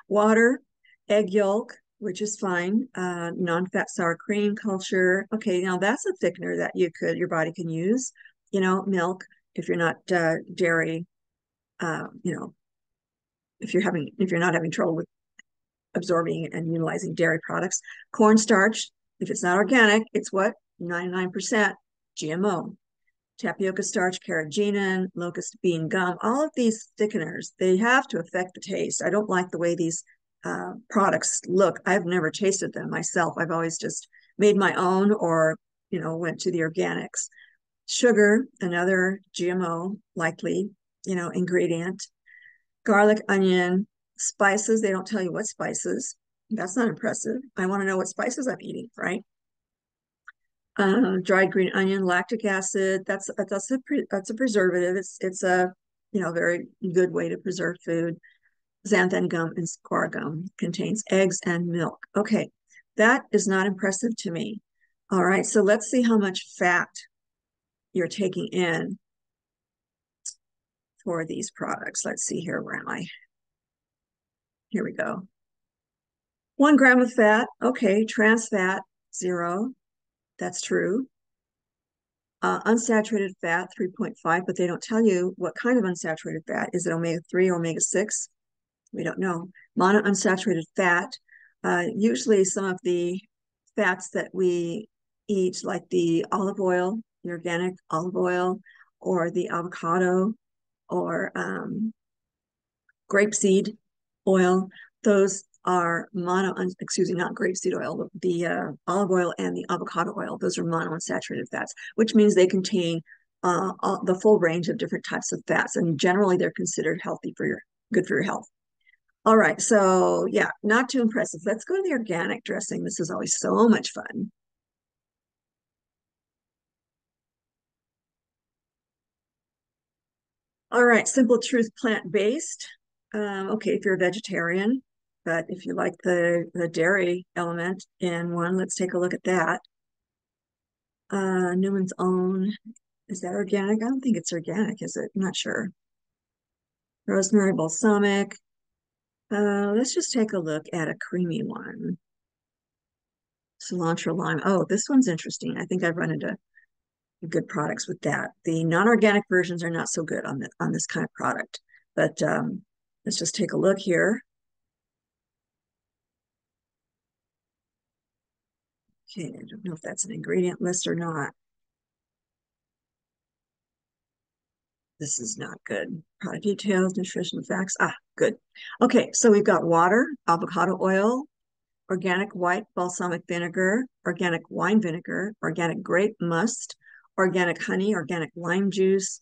Water, egg yolk, which is fine. Non-fat sour cream culture. Okay, now that's a thickener that your body can use. Milk, if you're not dairy, if you're not having trouble with absorbing and utilizing dairy products. Cornstarch, if it's not organic, it's what? 99% GMO. Tapioca starch, carrageenan, locust bean gum, all of these thickeners, they have to affect the taste. I don't like the way these products look. I've never tasted them myself. I've always just made my own or, went to the organics. Sugar, another GMO likely, ingredient. Garlic, onion, spices. They don't tell you what spices. That's not impressive. I want to know what spices I'm eating, right? Dried green onion, lactic acid. That's a preservative. It's a very good way to preserve food. Xanthan gum and squar gum contains eggs and milk. Okay, that is not impressive to me. All right, so let's see how much fat you're taking in for these products. Let's see here. Where am I? Here we go. 1 gram of fat. Okay, trans fat, 0. That's true. Unsaturated fat, 3.5, but they don't tell you what kind of unsaturated fat. Is it omega-3 or omega-6? We don't know. Monounsaturated fat, usually some of the fats that we eat, like the olive oil, the organic olive oil, or the avocado, or grapeseed oil, those are not grapeseed oil, the olive oil and the avocado oil, those are monounsaturated fats, which means they contain the full range of different types of fats, and generally they're considered good for your health. All right, so yeah, not too impressive. Let's go to the organic dressing. This is always so much fun. All right, Simple Truth plant-based. Okay, if you're a vegetarian, but if you like the dairy element in one, let's take a look at that. Newman's Own. Is that organic? I don't think it's organic, is it? I'm not sure. Rosemary balsamic. Let's just take a look at a creamy one. Cilantro lime. Oh, this one's interesting. I think I've run into good products with that. The non-organic versions are not so good on this kind of product. But let's just take a look here. Okay, I don't know if that's an ingredient list or not. This is not good. Product details, nutrition facts. Good. Okay, so we've got water, avocado oil, organic white balsamic vinegar, organic wine vinegar, organic grape must, organic honey, organic lime juice,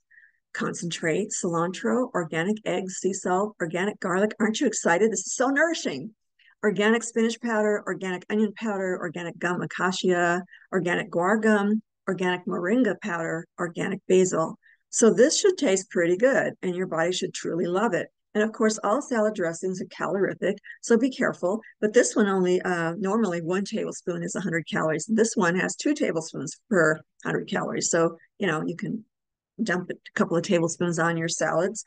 concentrate, cilantro, organic eggs, sea salt, organic garlic. Aren't you excited? This is so nourishing. Organic spinach powder, organic onion powder, organic gum acacia, organic guar gum, organic moringa powder, organic basil. So this should taste pretty good, and your body should truly love it. And of course, all salad dressings are calorific, so be careful. But this one only, normally 1 tablespoon is 100 calories. This one has 2 tablespoons per 100 calories. So, you can dump a couple of tablespoons on your salads.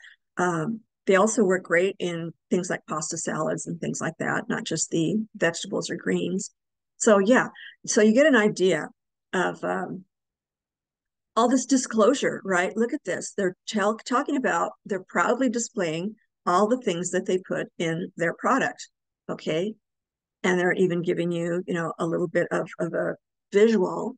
They also work great in things like pasta salads and things like that, not just the vegetables or greens. So yeah, so you get an idea of all this disclosure, right? Look at this. They're talking about, they're proudly displaying all the things that they put in their product, okay? And they're even giving you, a little bit of a visual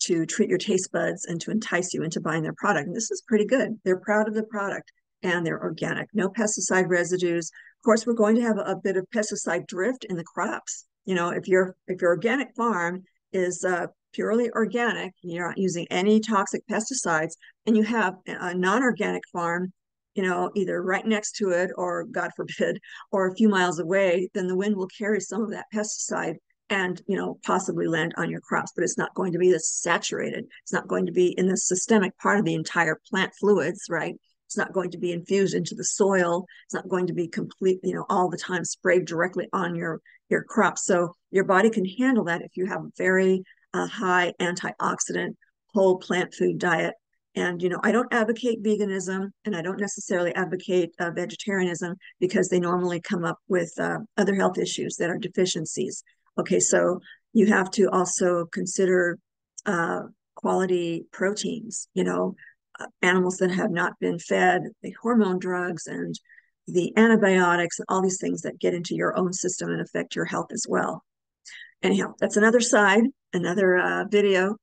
to treat your taste buds and to entice you into buying their product. And this is pretty good. They're proud of the product and they're organic, no pesticide residues. Of course, we're going to have a bit of pesticide drift in the crops. If your organic farm is purely organic, you're not using any toxic pesticides, and you have a non-organic farm, either right next to it or, God forbid, or a few miles away, then the wind will carry some of that pesticide and possibly land on your crops, but it's not going to be this saturated. It's not going to be in the systemic part of the entire plant fluids, right? It's not going to be infused into the soil. It's not going to be complete, all the time sprayed directly on your crops. So your body can handle that if you have a very high antioxidant whole plant food diet. And I don't advocate veganism, and I don't necessarily advocate vegetarianism, because they normally come up with other health issues that are deficiencies. Okay, so you have to also consider quality proteins, animals that have not been fed the hormone drugs and the antibiotics and all these things that get into your own system and affect your health as well. Anyhow, that's another side, another video.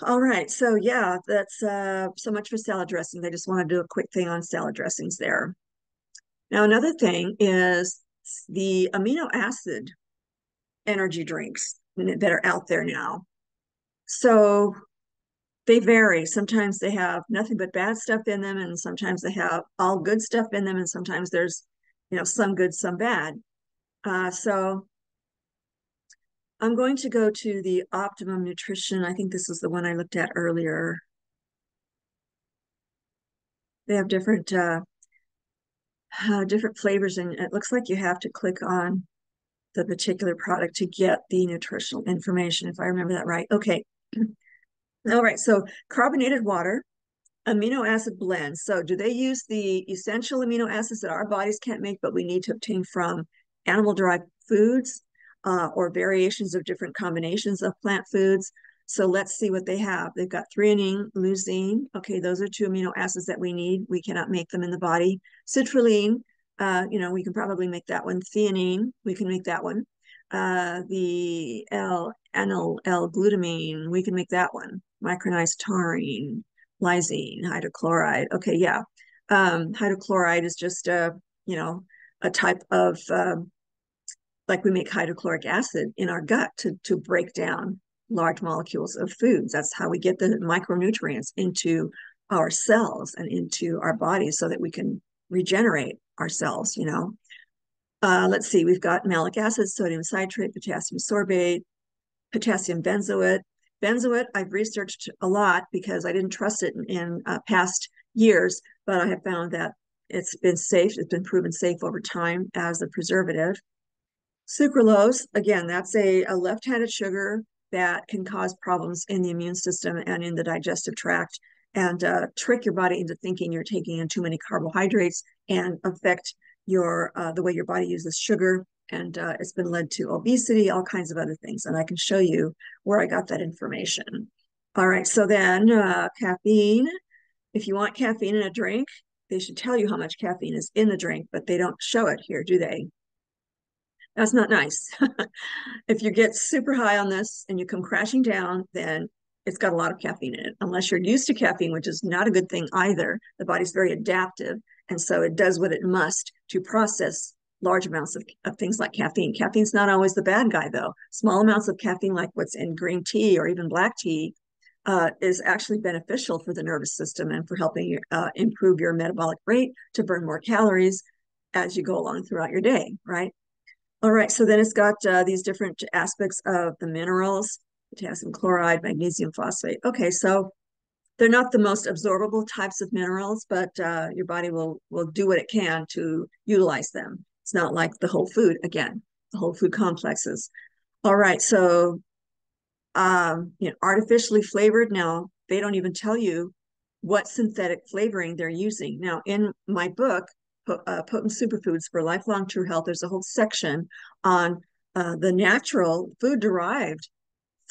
All right, so yeah, that's so much for salad dressings. I just want to do a quick thing on salad dressings there. Now, another thing is the amino acid energy drinks that are out there now. So they vary. Sometimes they have nothing but bad stuff in them, and sometimes they have all good stuff in them, and sometimes there's, some good, some bad. So I'm going to go to the Optimum Nutrition. I think this is the one I looked at earlier. They have different flavors, and it looks like you have to click on the particular product to get the nutritional information, if I remember that right. Okay. All right, so carbonated water, amino acid blends. So do they use the essential amino acids that our bodies can't make, but we need to obtain from animal-derived foods, or variations of different combinations of plant foods? So let's see what they have. They've got threonine, leucine. Okay, those are 2 amino acids that we need. We cannot make them in the body. Citrulline, we can probably make that one. Theanine, we can make that one. The L-glutamine, we can make that one. Micronized taurine, lysine, hydrochloride. Okay, yeah. Hydrochloride is just a type of, like we make hydrochloric acid in our gut to break down large molecules of foods. That's how we get the micronutrients into our cells and into our bodies so that we can regenerate ourselves, Let's see, we've got malic acid, sodium citrate, potassium sorbate, potassium benzoate. Benzoate, I've researched a lot because I didn't trust it in past years, but I have found that it's been safe. It's been proven safe over time as a preservative. Sucralose, again, that's a left-handed sugar that can cause problems in the immune system and in the digestive tract, and trick your body into thinking you're taking in too many carbohydrates and affect the way your body uses sugar. And it's been led to obesity, all kinds of other things. And I can show you where I got that information. All right, so then caffeine. If you want caffeine in a drink, they should tell you how much caffeine is in the drink, but they don't show it here, do they? That's not nice. If you get super high on this and you come crashing down, then it's got a lot of caffeine in it. Unless you're used to caffeine, which is not a good thing either. The body's very adaptive, and so it does what it must to process large amounts of things like caffeine. Caffeine's not always the bad guy, though. Small amounts of caffeine, like what's in green tea or even black tea, is actually beneficial for the nervous system and for helping you improve your metabolic rate to burn more calories as you go along throughout your day, right? All right, so then it's got these different aspects of the minerals, potassium chloride, magnesium phosphate. Okay, so They're not the most absorbable types of minerals, but your body will do what it can to utilize them. It's not like the whole food, again, the whole food complexes. All right, so artificially flavored. Now, they don't even tell you what synthetic flavoring they're using. Now, in my book, Potent Superfoods for Lifelong True Health, there's a whole section on the natural food-derived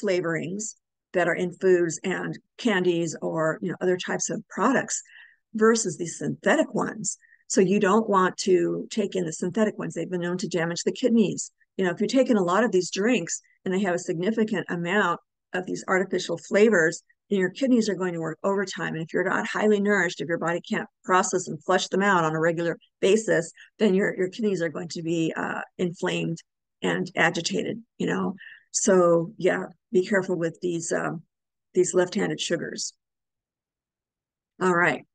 flavorings that are in foods and candies or other types of products versus the synthetic ones. So you don't want to take in the synthetic ones. They've been known to damage the kidneys. If you're taking a lot of these drinks and they have a significant amount of these artificial flavors, then your kidneys are going to work overtime. And if you're not highly nourished, if your body can't process and flush them out on a regular basis, then your kidneys are going to be inflamed and agitated. So yeah, be careful with these left-handed sugars. All right.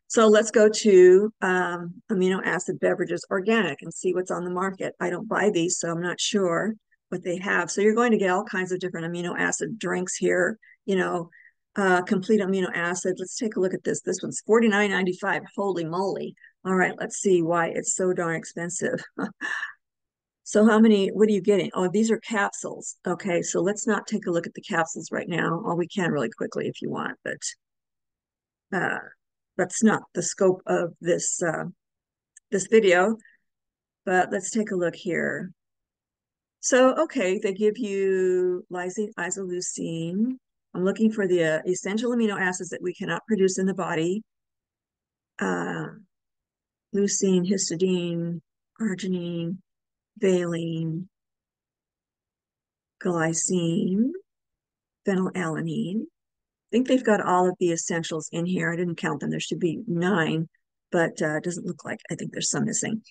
So let's go to amino acid beverages, organic, and see what's on the market. I don't buy these, so I'm not sure what they have. So you're going to get all kinds of different amino acid drinks here, complete amino acid. Let's take a look at this. This one's $49.95. Holy moly. All right, let's see why it's so darn expensive. So what are you getting? Oh, these are capsules. Okay, so let's not take a look at the capsules right now. Or we can really quickly if you want, but that's not the scope of this video. But let's take a look here. So, okay, they give you lysine, isoleucine. I'm looking for the essential amino acids that we cannot produce in the body. Leucine, histidine, arginine, valine, glycine, phenylalanine. I think they've got all of the essentials in here. I didn't count them. There should be 9, but it doesn't look like, I think there's some missing.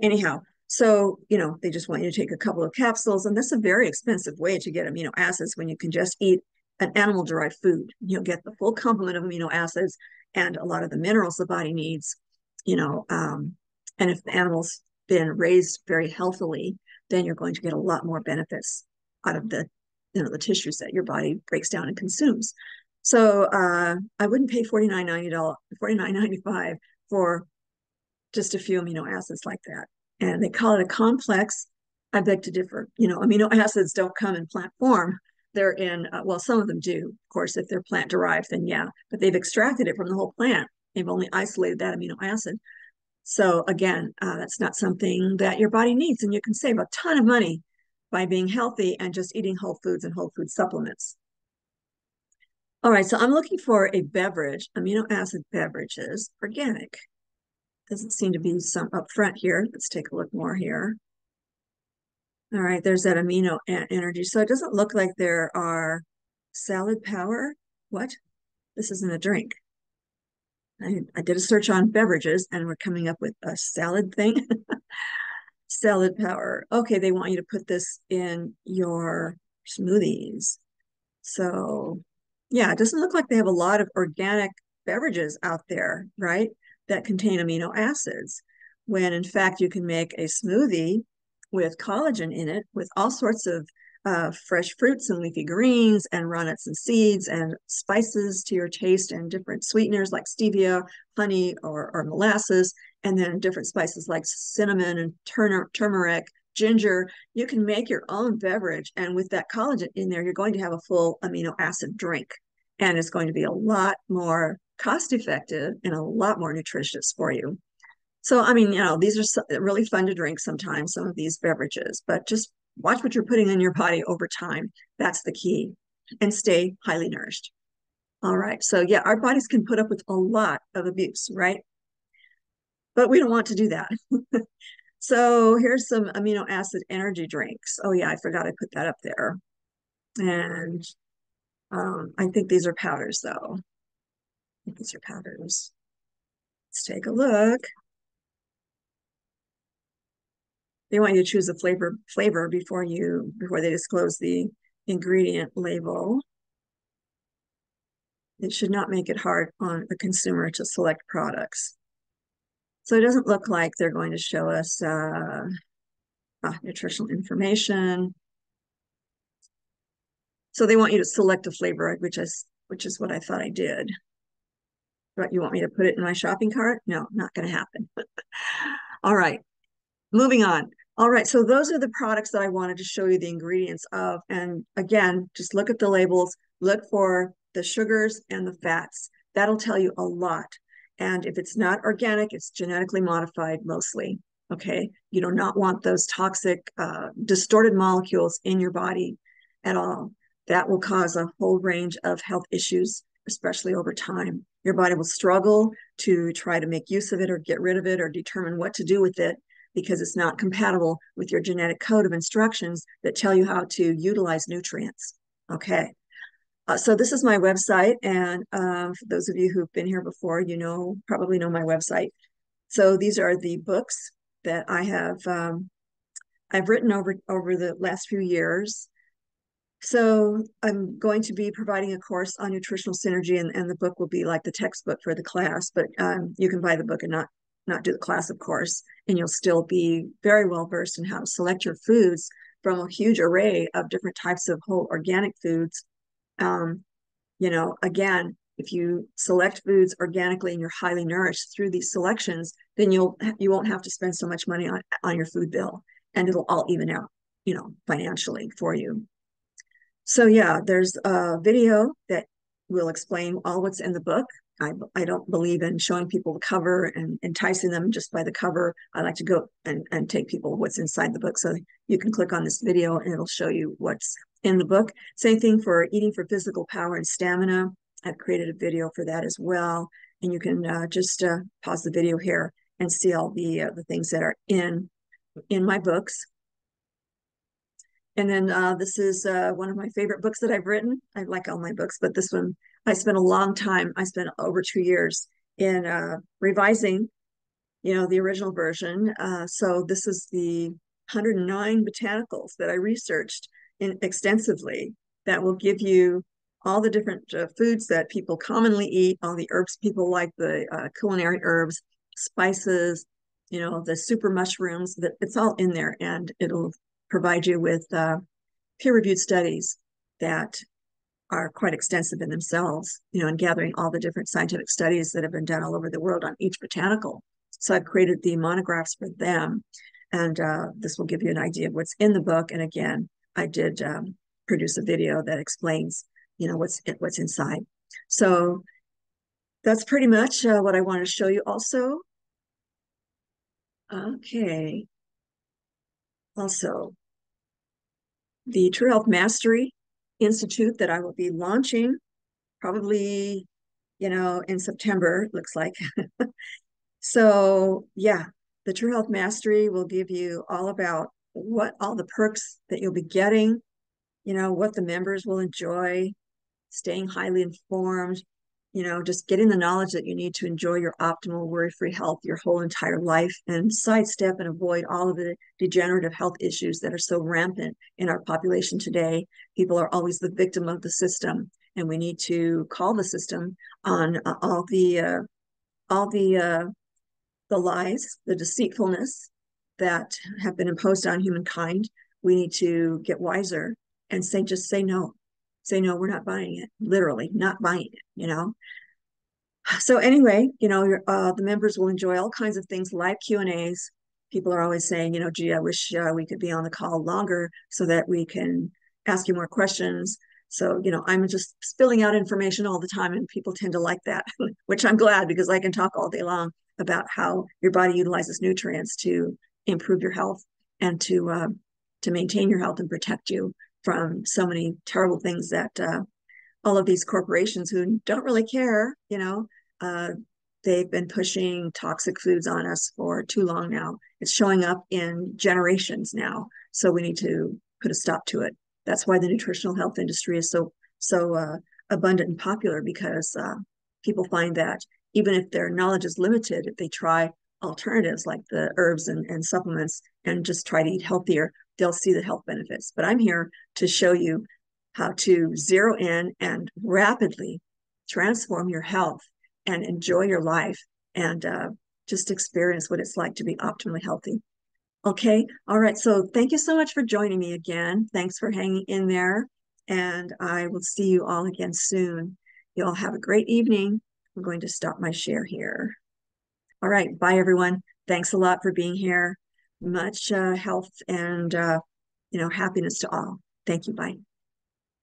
Anyhow, so, they just want you to take a couple of capsules, and that's a very expensive way to get amino acids when you can just eat an animal-derived food. You'll get the full complement of amino acids and a lot of the minerals the body needs, and if the animal's been raised very healthily, then you're going to get a lot more benefits out of the tissues that your body breaks down and consumes. So I wouldn't pay $49.95 for just a few amino acids like that. And they call it a complex. I beg to differ. Amino acids don't come in plant form. They're in, well, some of them do. Of course, if they're plant derived, then yeah, but they've extracted it from the whole plant. They've only isolated that amino acid. So again, that's not something that your body needs. And you can save a ton of money by being healthy and just eating whole foods and whole food supplements. All right, so I'm looking for a beverage, amino acid beverages, organic. Doesn't seem to be some up front here. Let's take a look more here. All right, there's that amino energy. So it doesn't look like there are salad power. What? This isn't a drink. I did a search on beverages and we're coming up with a salad thing. Salad power. Okay, they want you to put this in your smoothies. So yeah, it doesn't look like they have a lot of organic beverages out there, right, that contain amino acids, when in fact you can make a smoothie with collagen in it, with all sorts of fresh fruits and leafy greens and raw nuts and seeds and spices to your taste and different sweeteners like stevia, honey, or molasses, and then different spices like cinnamon and turmeric, ginger. You can make your own beverage, and with that collagen in there, you're going to have a full amino acid drink, and it's going to be a lot more cost effective and a lot more nutritious for you. So, I mean, these are really fun to drink sometimes, some of these beverages, but just watch what you're putting in your body over time. That's the key. And stay highly nourished. All right. So yeah, our bodies can put up with a lot of abuse, right? But we don't want to do that. So here's some amino acid energy drinks. Oh yeah, I forgot I put that up there. And I think these are powders though. I think these are powders. Let's take a look. They want you to choose a flavor before they disclose the ingredient label. It should not make it hard on the consumer to select products. So it doesn't look like they're going to show us nutritional information. So they want you to select a flavor, which which is what I thought I did. But you want me to put it in my shopping cart? No, not going to happen. All right, moving on. All right, so those are the products that I wanted to show you the ingredients of. And again, just look at the labels, look for the sugars and the fats. That'll tell you a lot. And if it's not organic, it's genetically modified mostly. Okay, you do not want those toxic, distorted molecules in your body at all. That will cause a whole range of health issues, especially over time. Your body will struggle to try to make use of it or get rid of it or determine what to do with it because it's not compatible with your genetic code of instructions that tell you how to utilize nutrients. Okay. So this is my website. And for those of you who've been here before, probably know my website. So these are the books that I've written over the last few years. So I'm going to be providing a course on nutritional synergy, and the book will be like the textbook for the class, but you can buy the book and not do the class, of course, and you'll still be very well versed in how to select your foods from a huge array of different types of whole organic foods. Again, if you select foods organically and you're highly nourished through these selections, then you won't have to spend so much money on your food bill, and it'll all even out, financially for you. So yeah, there's a video that will explain all what's in the book. I don't believe in showing people the cover and enticing them just by the cover. I like to go and take people what's inside the book. So you can click on this video and it'll show you what's in the book. Same thing for eating for physical power and stamina. I've created a video for that as well. And you can just pause the video here and see all the things that are in my books. And then this is one of my favorite books that I've written. I like all my books, but this one, I spent a long time. I spent over 2 years in revising, the original version. So this is the 109 botanicals that I researched extensively that will give you all the different foods that people commonly eat, all the herbs people like, the culinary herbs, spices, the super mushrooms, that it's all in there, and it'll provide you with peer-reviewed studies that are quite extensive in themselves, and gathering all the different scientific studies that have been done all over the world on each botanical. So I've created the monographs for them, and this will give you an idea of what's in the book. And again, I did produce a video that explains, what's inside. So that's pretty much what I want to show you also. Okay. Also, the True Health Mastery Institute that I will be launching probably, in September, it looks like. So yeah, the True Health Mastery will give you all about all the perks that you'll be getting, what the members will enjoy, staying highly informed, just getting the knowledge that you need to enjoy your optimal worry-free health your whole entire life, and sidestep and avoid all of the degenerative health issues that are so rampant in our population today. People are always the victim of the system, and we need to call the system on all the lies, the deceitfulness that have been imposed on humankind. We need to get wiser and just say no. Say, no, we're not buying it. Literally, not buying it, So anyway, the members will enjoy all kinds of things, live Q&As. People are always saying, gee, I wish we could be on the call longer so that we can ask you more questions. So, I'm just spilling out information all the time, and people tend to like that, which I'm glad, because I can talk all day long about how your body utilizes nutrients to improve your health and to maintain your health and protect you from so many terrible things that all of these corporations who don't really care, they've been pushing toxic foods on us for too long now. It's showing up in generations now. So we need to put a stop to it. That's why the nutritional health industry is so abundant and popular, because people find that even if their knowledge is limited, if they try alternatives like the herbs and supplements and just try to eat healthier, they'll see the health benefits. But I'm here to show you how to zero in and rapidly transform your health and enjoy your life, and just experience what it's like to be optimally healthy. Okay. All right. So thank you so much for joining me again. Thanks for hanging in there. And I will see you all again soon. You all have a great evening. I'm going to stop my share here. All right. Bye, everyone. Thanks a lot for being here. Much health and happiness to all. Thank you. Bye.